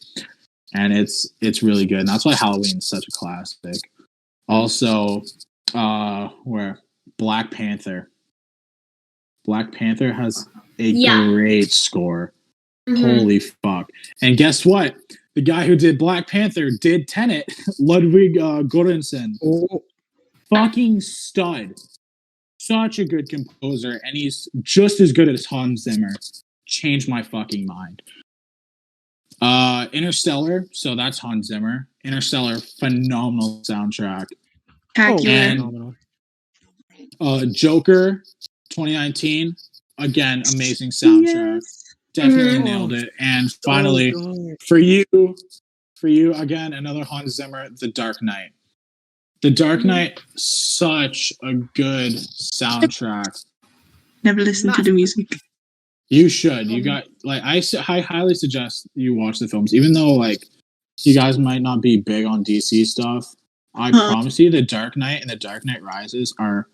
and it's really good, and that's why Halloween's such a classic. Also, where Black Panther has a great score. Holy fuck! And guess what? The guy who did Black Panther did Tenet, Ludwig Göransson. Fucking stud. Such a good composer, and he's just as good as Hans Zimmer. Changed my fucking mind. Interstellar, so that's Hans Zimmer. Interstellar, phenomenal soundtrack. Phenomenal. And Joker, 2019, again, amazing soundtrack. Yes. Definitely nailed it. And finally, for you again, another Hans Zimmer, The Dark Knight. The Dark Knight, such a good soundtrack. Never listened to the music. You should. You got I highly suggest you watch the films, even though like you guys might not be big on DC stuff. I promise you, The Dark Knight and The Dark Knight Rises are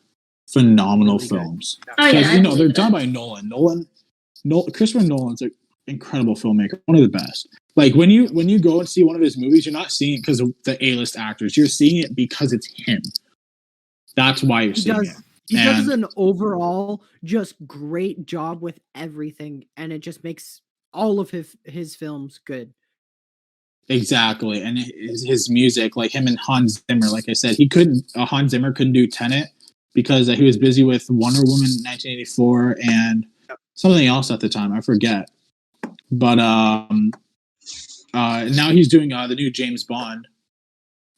phenomenal Really good. films. Oh, yeah, Because I they're believe done it. by Nolan. Christopher Nolan's an incredible filmmaker, one of the best. Like when you go and see one of his movies, you're not seeing it because of the A-list actors. You're seeing it because it's him. That's why you're seeing it. He does And an overall just great job with everything, and it just makes all of his films good. exactly, and his music, like him and Hans Zimmer, like I said, Hans Zimmer couldn't do Tenet because he was busy with Wonder Woman 1984 and something else at the time. I forget. But now he's doing the new James Bond,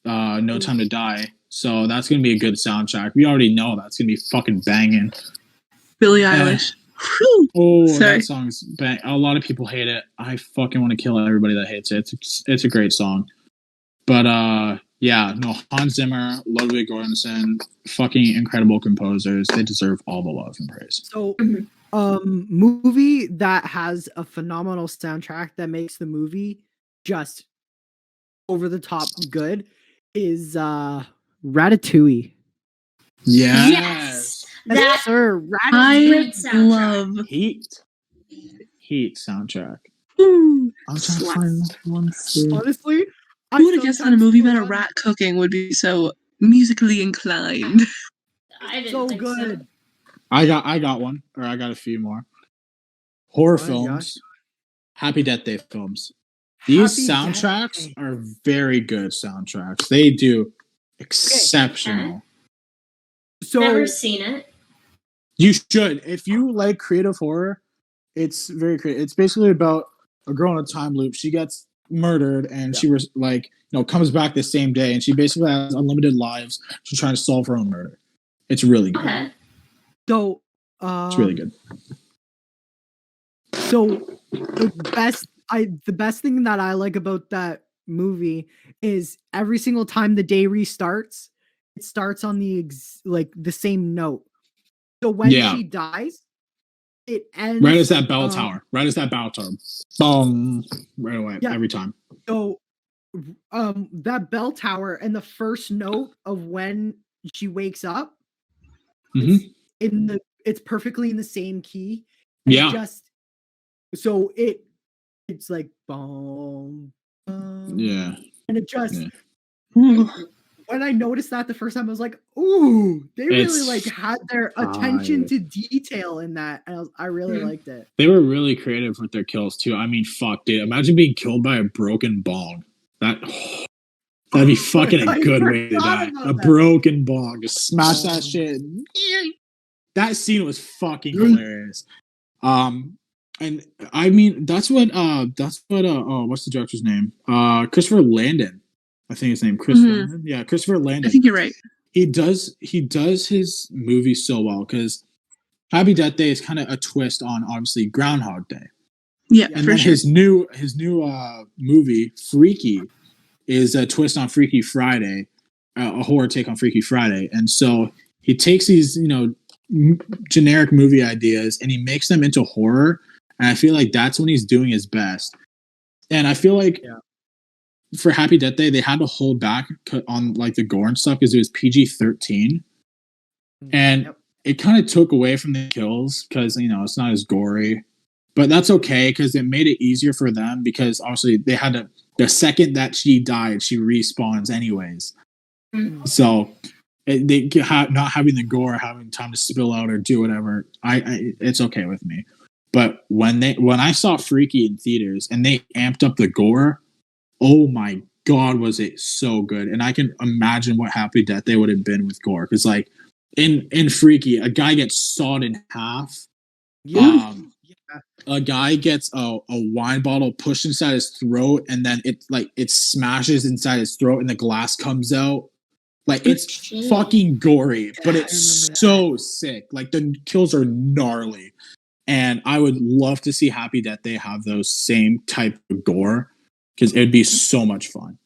No Time to Die. So that's gonna be a good soundtrack. We already know that's gonna be fucking banging. Billie Eilish. Whew. Oh, Sorry. that song's bang. A lot of people hate it. I fucking want to kill everybody that hates it. It's a great song. But yeah, no, Hans Zimmer, Ludwig Göransson, fucking incredible composers. They deserve all the love and praise. So, movie that has a phenomenal soundtrack that makes the movie just over the top good is Ratatouille. Yes. That Sir, I great soundtrack. love Heat soundtrack. Ooh, I'm trying to find one. honestly, who would have guessed that a movie about a rat cooking would be so musically inclined? I didn't So think good. I got one, or I got a few more. Horror Go ahead, films, Happy Death Day films. These Happy Death soundtracks Day. are very good soundtracks. They do exceptional. So Never seen it. You should. If you like creative horror, it's very creative. It's basically about a girl in a time loop. She gets murdered and she was like, comes back the same day, and she basically has unlimited lives. She's trying to solve her own murder. It's really good. Okay. So It's really good. So the best thing that I like about that movie is every single time the day restarts, it starts on the same note. So when she dies, it ends right as that bell tower. Right as that bell tower. Boom. Right away. Yeah. Every time. So that bell tower and the first note of when she wakes up, it's perfectly in the same key. And so it's like boom, yeah, and it just when I noticed that the first time, I was like, "Ooh, they really had their attention to detail in that." And I really liked it. They were really creative with their kills too. I mean, fuck, dude! Imagine being killed by a broken bong. That'd be fucking a good way to die. A broken bong, just smash that shit. That scene was fucking hilarious. And I mean, that's what what's the director's name? Christopher Landon. I think his name Christopher Landon. Yeah, Christopher Landon. I think you're right. He does his movies so well because Happy Death Day is kind of a twist on obviously Groundhog Day. Yeah, and then his new movie Freaky is a twist on Freaky Friday, a horror take on Freaky Friday, and so he takes these generic movie ideas and he makes them into horror. And I feel like that's when he's doing his best. And I feel like for Happy Death Day, they had to hold back on like the gore and stuff because it was PG-13. And it kind of took away from the kills because, it's not as gory. But that's okay because it made it easier for them because obviously they had to, the second that she died, she respawns anyways. So not having the gore, having time to spill out or do whatever, it's okay with me. But when I saw Freaky in theaters and they amped up the gore, oh my god, was it so good! And I can imagine what Happy Death Day would have been with gore, because like in Freaky, a guy gets sawed in half. A guy gets a wine bottle pushed inside his throat, and then it smashes inside his throat, and the glass comes out. Like, it's fucking gory, but it's so sick. Like, the kills are gnarly. And I would love to see Happy Death Day have those same type of gore, because it would be so much fun.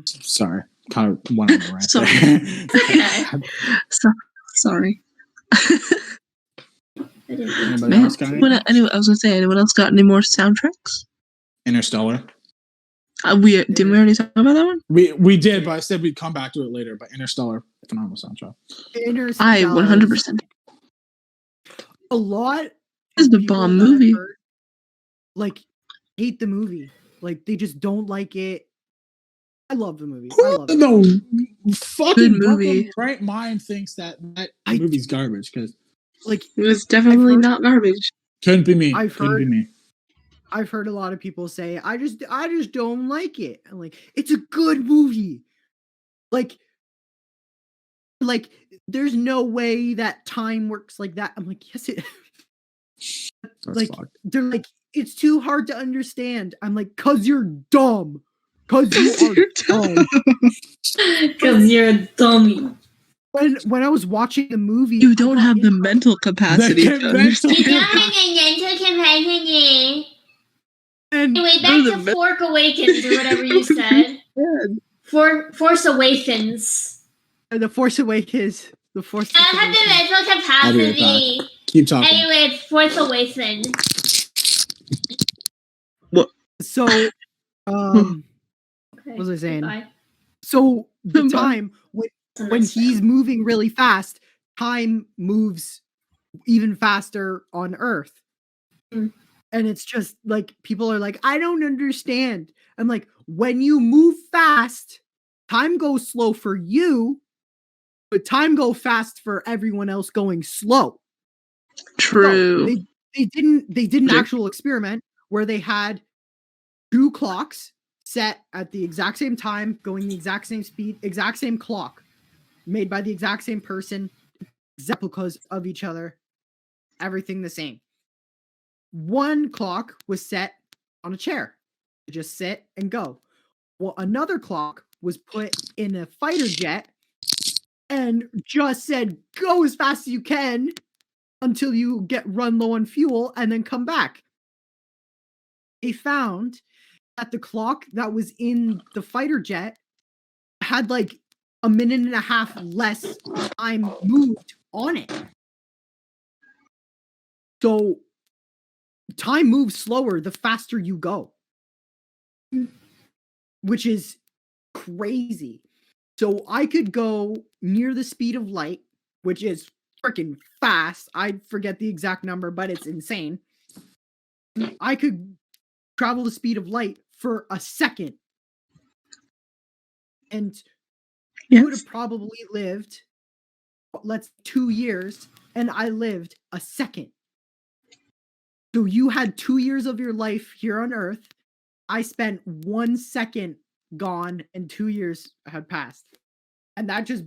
Sorry. Kind of went on the rant. Sorry. Anybody else got anything? I was going to say, anyone else got any more soundtracks? Interstellar. Didn't we already talk about that one? We did, but I said we'd come back to it later. But Interstellar, phenomenal soundtrack. I 100%. A lot. It's the bomb movie. Like, hate the movie. Like, they just don't like it. I love the movie. I love it. No fucking movie. Right mind thinks that movie's garbage because like it was definitely not garbage. Couldn't be me. I've heard a lot of people say I just don't like it. I'm like, it's a good movie. Like there's no way that time works like that. I'm like, yes it like fucked. They're like, it's too hard to understand. I'm like, cause you're dumb. Cause you are dumb. Cause you're a dummy. When I was watching the movie, you don't have the mental capacity to understand. And anyway, back to Fork Awakens or whatever you said. Force Awakens. The Force Awakens. The Force. I have the mental capacity. Keep talking. Anyway, it's Force Awakens. What? So, what was I saying? Goodbye. So the time when he's moving really fast, time moves even faster on Earth. Mm. And it's just like, people are like, I don't understand. I'm like, when you move fast, time goes slow for you, but time goes fast for everyone else going slow. True. So they did an actual experiment where they had 2 clocks set at the exact same time, going the exact same speed, exact same clock, made by the exact same person, replicas of each other, everything the same. 1 clock was set on a chair to just sit and go. Well, another clock was put in a fighter jet and just said, go as fast as you can until you run low on fuel and then come back. They found that the clock that was in the fighter jet had like 1.5 minutes less time moved on it. So time moves slower the faster you go, which is crazy. So I could go near the speed of light, which is freaking fast. I forget the exact number, but it's insane. I could travel the speed of light for a second. And you would have probably lived, 2 years, and I lived a second. So you had 2 years of your life here on Earth. I spent 1 second gone and 2 years had passed. And that just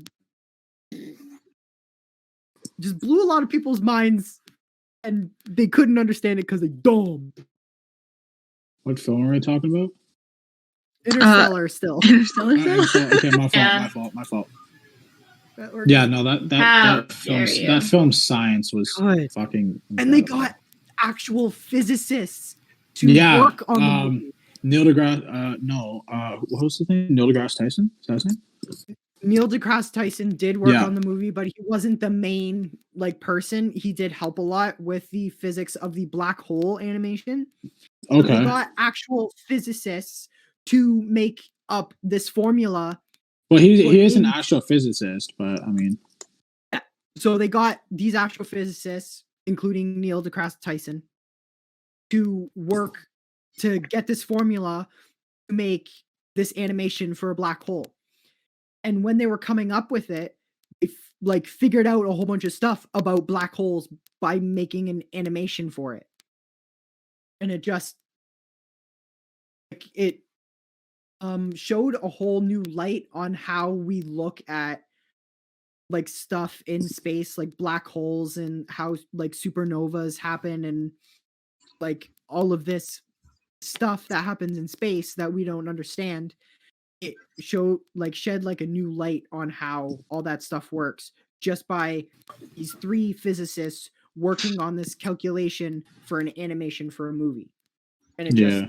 blew a lot of people's minds, and they couldn't understand it because they dumb. What film are we talking about? Interstellar still. Interstellar. Okay, my fault. Yeah, no, that film's science was fucking incredible. And they got actual physicists to work on the movie. Neil deGrasse, what was his name? Neil deGrasse Tyson? Is that his name? Neil deGrasse Tyson did work on the movie, but he wasn't the main person. He did help a lot with the physics of the black hole animation. Okay. So they got actual physicists to make up this formula. Well, he is an astrophysicist, but I mean. Yeah. So they got these astrophysicists, including Neil deGrasse Tyson, to work to get this formula to make this animation for a black hole. And when they were coming up with it, they figured out a whole bunch of stuff about black holes by making an animation for it. And it just showed a whole new light on how we look at stuff in space, like black holes, and how supernovas happen, and all of this stuff that happens in space that we don't understand. It shed a new light on how all that stuff works just by these 3 physicists working on this calculation for an animation for a movie. And it just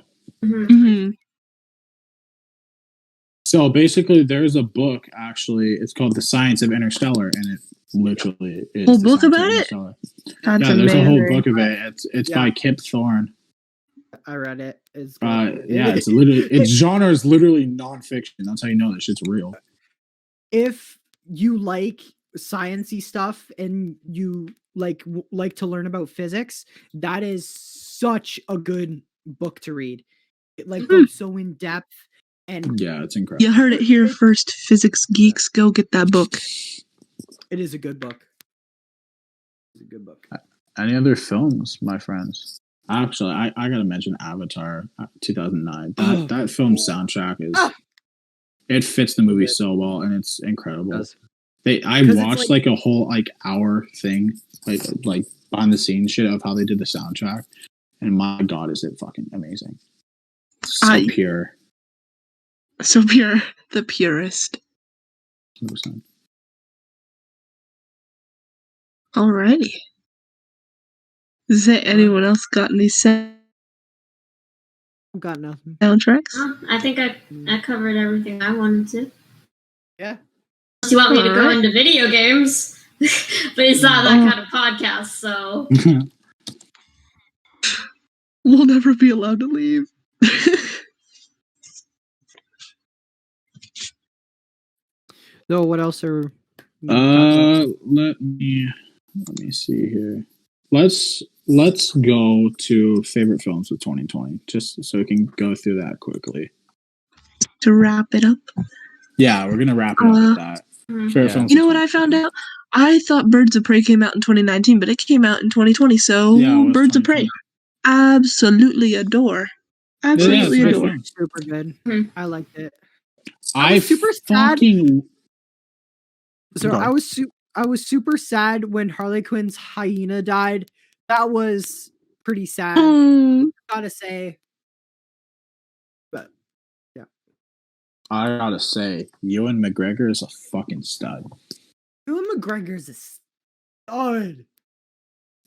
So basically there's a book, actually, it's called The Science of Interstellar, and it literally is a whole book about it? That's amazing. There's a whole book of it. It's by Kip Thorne. I read it. It's yeah, it's literally its genre is literally nonfiction. That's how you know that shit's real. If you like sciencey stuff and you like to learn about physics, that is such a good book to read. It like goes so in depth and Yeah, it's incredible. You heard it here first, physics geeks. Go get that book. it is a good book. It's a good book. Any other films, my friends? Actually, I gotta mention Avatar 2009. That film soundtrack is it fits the movie so well, and it's incredible. I watched like a whole like hour thing, like behind the scenes shit of how they did the soundtrack, and my god, is it fucking amazing! So pure, so pure, the purest. 100%. Alrighty. Is there anyone else got any Got nothing. soundtracks? I think I covered everything I wanted to. Yeah. Unless you want me to go into video games, but it's not that kind of podcast, so. We'll never be allowed to leave. So what else are? Let me see here. Let's go to favorite films of 2020, just so we can go through that quickly. To wrap it up. Yeah, we're gonna wrap it up with that. Favorite films. You know what I found out? I thought Birds of Prey came out in 2019, but it came out in 2020. So Birds of Prey, absolutely adore. Absolutely adore. Super good. I liked it. I was super sad. So I was super sad when Harley Quinn's hyena died. That was pretty sad. Gotta say. But yeah. I gotta say, Ewan McGregor is a fucking stud. Ewan McGregor's a stud.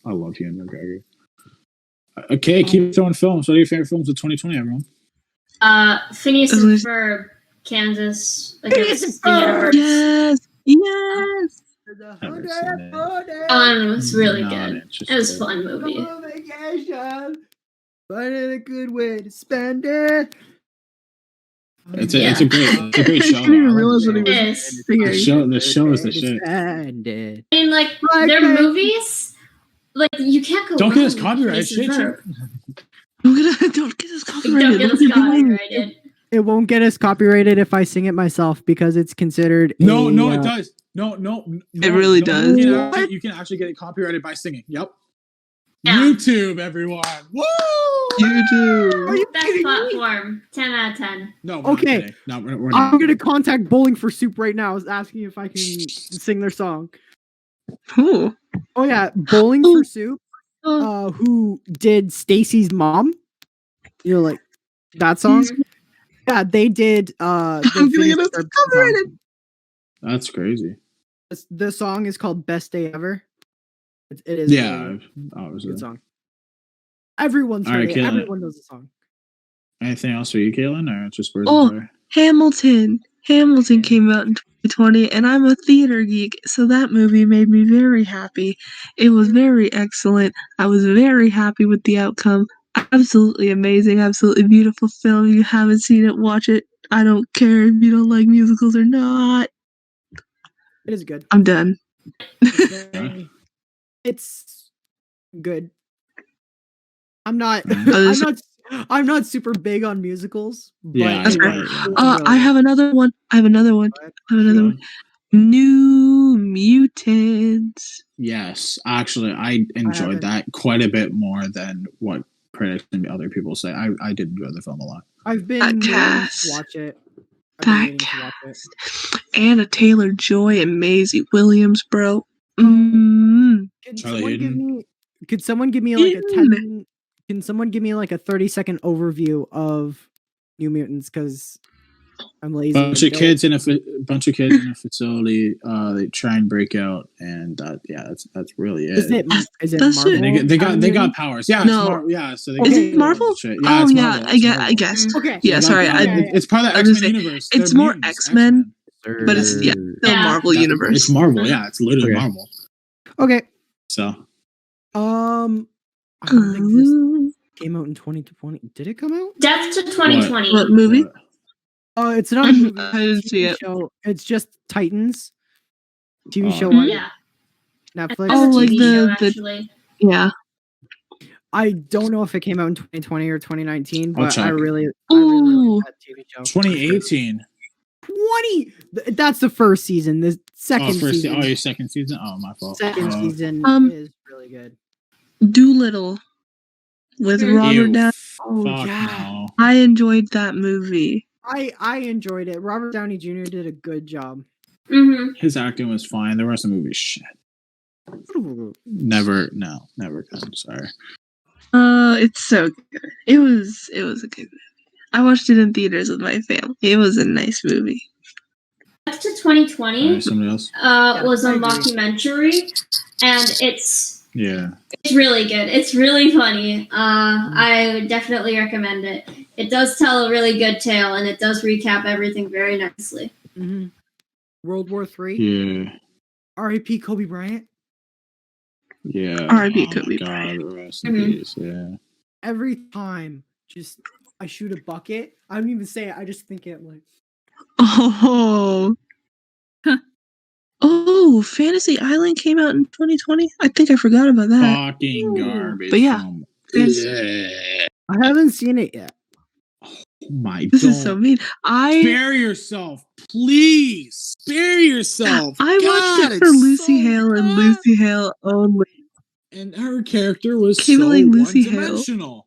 I love Ewan McGregor. Okay, keep throwing films. What are your favorite films of 2020, everyone? Phineas and Ferb, Kansas. Phineas and Ferb. Yes. That one was really good. It was a fun movie. Finding a good way to spend it. It's a great show. I didn't realize what he was singing. The show is the shit. I mean, like their movies, like you can't go. Don't get us copyrighted. Don't get us copyrighted. It won't get us copyrighted if I sing it myself because it's considered. No, it does. No. It really does. You can actually get it copyrighted by singing. Yep. Yeah. YouTube, everyone. Woo! YouTube. Best platform. 10 out of 10. No. Okay. No, we're not. I'm gonna contact Bowling for Soup right now. I was asking if I can sing their song. Who? Oh yeah, Bowling for Soup. Who did Stacy's mom? You know, like that song. Mm-hmm. Yeah, they did. I'm gonna get us copyrighted. That's crazy. The song is called "Best Day Ever." It is. Yeah, obviously. Good song. Everyone's heard it. Everyone knows the song. Anything else for you, Caitlin, or just Birds of Prey? Hamilton. Hamilton came out in 2020, and I'm a theater geek, so that movie made me very happy. It was very excellent. I was very happy with the outcome. Absolutely amazing, absolutely beautiful film. If you haven't seen it, watch it. I don't care if you don't like musicals or not. It is good. I'm done. It's good. I'm not super big on musicals. Yeah, that's right. I have another one. New Mutants. Yes, actually, I enjoyed that quite a bit more than what critics and other people say. I did enjoy the film a lot. I've been waiting to watch it. Anna Taylor-Joy and Maisie Williams, bro. Could someone give me like a 10? Can someone give me like a 30-second overview of New Mutants? Because I'm lazy. Bunch of kids in a facility. They try and break out, and that's really it. Is it Marvel? They got powers. Yeah, no. So is it Marvel? Yeah, oh it's yeah, Marvel. I guess. Okay. Yeah, sorry. It's part of the X-Men universe. It's more X-Men, but it's still Marvel universe. It's Marvel. Yeah, it's literally Marvel. Okay. So. I don't think Came out in 2020. Did it come out? Death to 2020. What movie? Oh, it's not a movie. I didn't It's a see TV it. show. It's just Titans. TV Oh, show okay. on Yeah. Netflix. Oh, It's a like TV the- show, the- actually. Yeah. I don't know if it came out in 2020 or 2019, I'll but I check. really Ooh. like that TV show. 2018. 20. That's the first season. The second season. Your second season? Oh, my fault. Second season is really good. Doolittle with Ew, Robert Downey. Oh fuck yeah. no. I enjoyed that movie. I enjoyed it. Robert Downey Jr. did a good job. Mm-hmm. His acting was fine. The rest of the movie, shit. Never good. Sorry. It's so good. It was a good movie. I watched it in theaters with my family. It was a nice movie. Death to 2020 Alright, somebody else? was I a agree. mockumentary, and it's Yeah. really good. It's really funny. I would definitely recommend it. It does tell a really good tale, and it does recap everything very nicely. Mhm. World War III. Yeah. R.I.P. Kobe Bryant. Yeah. R.I.P. Oh Kobe my Bryant. God. Rest in Mhm. peace. Yeah. Every time, just I shoot a bucket. I don't even say it. I just think it like. Oh. Oh, Fantasy Island came out in 2020. I think I forgot about that. Fucking garbage. But yeah. film. It's- Yeah. I haven't seen it yet. Oh my This is so God. mean. I Spare yourself, please. Spare yourself. watched God, it for it's Lucy so Hale and good. Lucy Hale only. And her character was Came so like Lucy Hale. one-dimensional.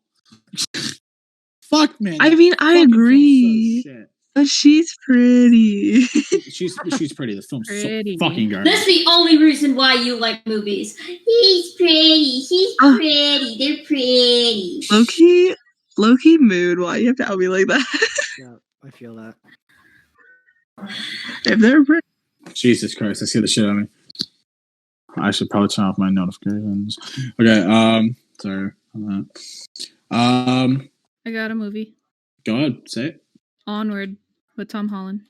Fuck, man. I that mean, I fucking film's so agree. shit. But she's pretty. She's pretty. The film's Pretty. so fucking garbage. That's the only reason why you like movies. He's pretty. He's Ah. pretty. They're pretty. Low-key mood. Why you have to tell me like that? Yeah, I feel that. If they're pretty. Jesus Christ, I see the shit out of me. I should probably turn off my notifications. Okay, sorry. I got a movie. Go ahead, say it. Onward with Tom Holland.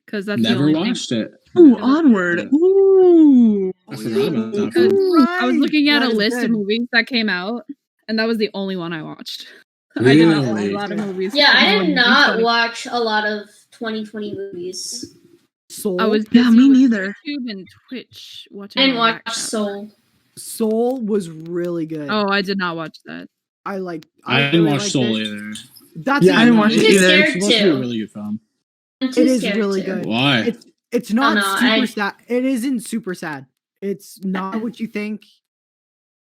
Because that's Never the only watched it. Ooh, Onward. Ooh. I forgot about that. Because film. I was looking at That a is list good. of movies that came out, and that was the only one I watched. I did not watch Really? a lot of movies. Yeah, I from did not 2020. watch a lot of 2020 movies. Soul. I was Yeah, busy me with neither. YouTube and Twitch watching. I didn't all that watch crap. Soul. Soul was really good. Oh, I did not watch that. I like. I didn't really watch liked Soul it. either. That's I didn't watch it Too either. scared It's supposed to be a to. really good film. I'm too It is scared really to. good. Why? It's not no, super sad. It isn't super sad. It's not what you think.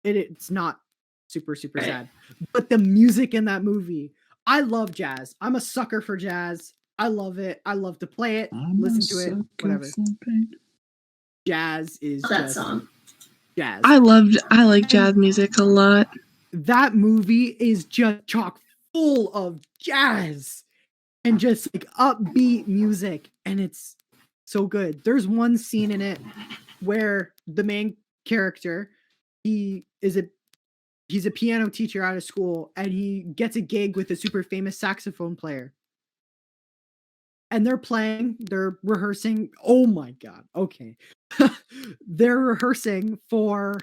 It's not super Right. sad. But the music in that movie, I love jazz. I'm a sucker for jazz. I love it. I love to play it, listen to it, whatever. Jazz is Love that just song. jazz. I like jazz music a lot. That movie is just chock full of jazz and just like upbeat music, and it's so good. There's one scene in it where the main character, he's a piano teacher out of school, and he gets a gig with a super famous saxophone player. And they're rehearsing. Oh my god. Okay. They're rehearsing for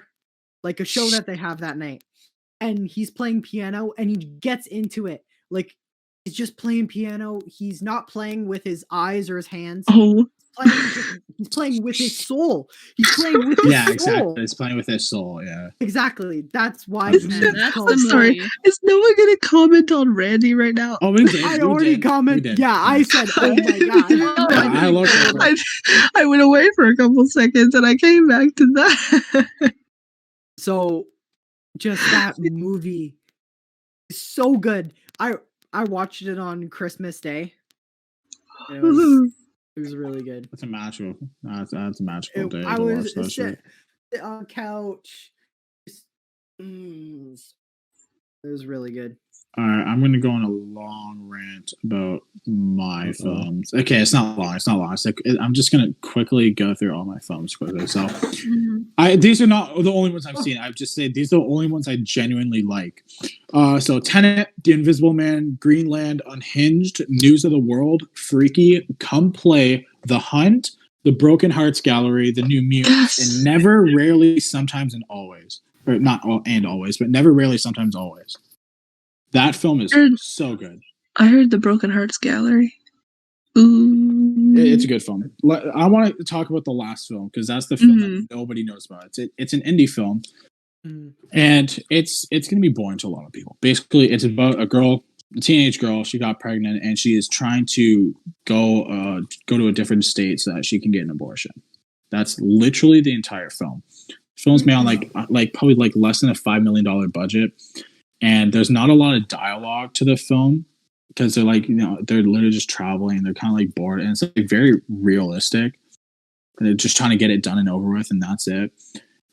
like a show that they have that night. And he's playing piano and he gets into it. Like he's just playing piano. He's not playing with his eyes or his hands. Oh, He's playing with his soul. He's playing with his Yeah, soul. exactly. It's playing with his soul. Yeah. Exactly. That's why That's he's And that's called- the I'm sorry. movie. is no one gonna comment on Randy right now? Oh, we did. I we already did, commented. we did. Yeah, I said, oh my god. Yeah, I looked at it. I went away for a couple seconds and I came back to that. So just that movie is so good. I watched it on Christmas Day. It was really good. That's a magical. That's a magical day I to watch was that shit. sit on couch. It was really good. All right, I'm going to go on a long rant about my films. Okay, it's not long. It's like I'm just going to quickly go through all my films quickly. So, these are not the only ones I've seen. I've just said these are the only ones I genuinely like. So, Tenet, The Invisible Man, Greenland, Unhinged, News of the World, Freaky, Come Play, The Hunt, The Broken Hearts Gallery, The New Mutants, Yes. and Never, Rarely, Sometimes, and Always. Or not all and always, but Never, Rarely, Sometimes, Always. That film is Heard- so good. I heard the Broken Hearts Gallery. Ooh. It's a good film. I want to talk about the last film because that's the film that nobody knows about. It's an indie film, and it's gonna be boring to a lot of people. Basically, it's about a teenage girl. She got pregnant, and she is trying to go to a different state so that she can get an abortion. That's literally the entire film. The film's made on like probably like less than a $5 million budget, and there's not a lot of dialogue to the film. Because they're like, they're literally just traveling. They're kind of like bored, and it's like very realistic. And they're just trying to get it done and over with, and that's it.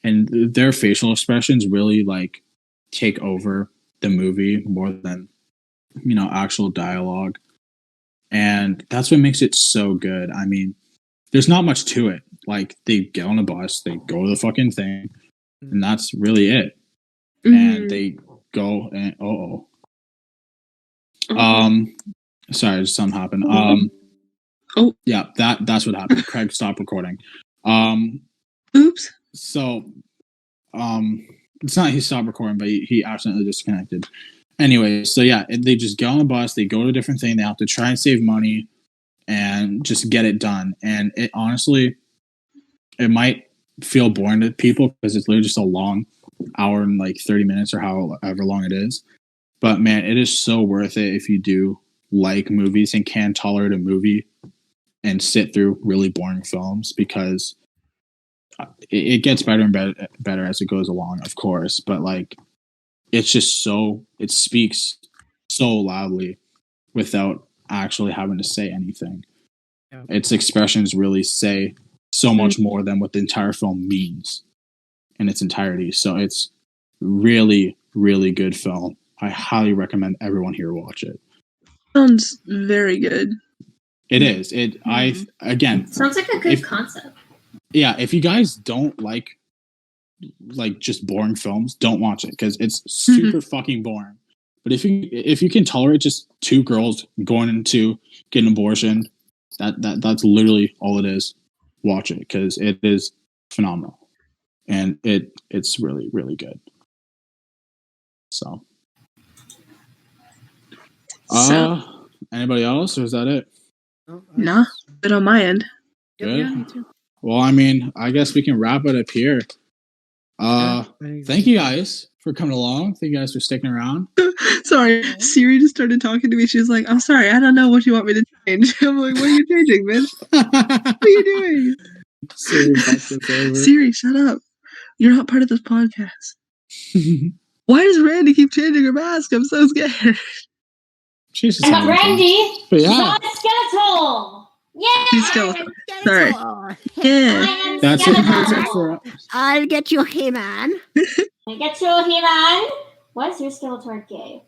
And their facial expressions really like take over the movie more than actual dialogue, and that's what makes it so good. I mean, there's not much to it. Like they get on a bus, they go to the fucking thing, and that's really it. And they go and sorry, something happened. Yeah, that's what happened. Craig stopped recording. Oops. So, it's not he stopped recording, but he accidentally disconnected. Anyway, so yeah, they just get on the bus, they go to a different thing, they have to try and save money and just get it done. And it honestly, it might feel boring to people because it's literally just a long hour and like 30 minutes or however long it is. But man, it is so worth it if you do like movies and can tolerate a movie and sit through really boring films, because it gets better and better as it goes along, of course. But like, it's just it speaks so loudly without actually having to say anything. Yeah. Its expressions really say so much more than what the entire film means in its entirety. So it's really, really good film. I highly recommend everyone here watch it. Sounds very good. It is. Again, sounds like a good concept. Yeah, if you guys don't like just boring films, don't watch it because it's super fucking boring. But if you can tolerate just two girls going into get an abortion, that's literally all it is. Watch it because it is phenomenal, and it's really, really good. So. Anybody else, or is that it? No, good on my end. Good. Yeah, me too. Well, I mean, I guess we can wrap it up here. Thank you guys for coming along. Thank you guys for sticking around. Sorry, Siri just started talking to me. She's like, "I'm sorry, I don't know what you want me to change." I'm like, "What are you changing, bitch? What are you doing?" Siri, shut up. You're not part of this podcast. Why does Randy keep changing her mask? I'm so scared. Jesus, I'm not Randy. But yeah. Not Skeletal. Yeah. He's Skeletal. Sorry. Yeah. That's it for I'll get you, He-Man. I get you, He-Man. Why is your Skeletor gay?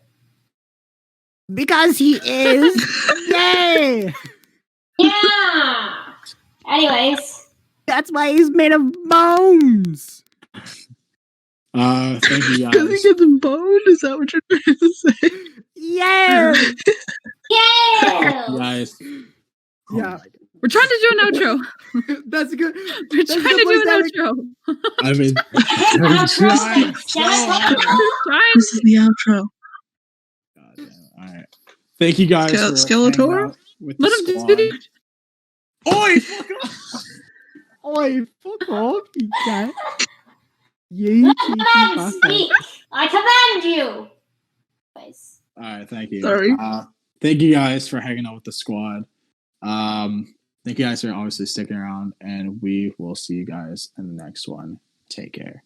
Because he is. Yay! Yeah. Anyways. That's why he's made of bones. Thank you guys. Because he gets boned? Is that what you're trying to say? Yeah. Yeah. Guys. Yeah. We're trying to do an outro. That's good. We're trying to do an outro. I mean, This is the outro. God damn it. All right. Thank you guys for Skeletor? Let him do the... Oi! Fuck off! Oi, fuck off, you cat. You Let the man speak. I command you. Anyways. All right, thank you. Sorry. Thank you guys for hanging out with the squad. Thank you guys for obviously sticking around, and we will see you guys in the next one. Take care.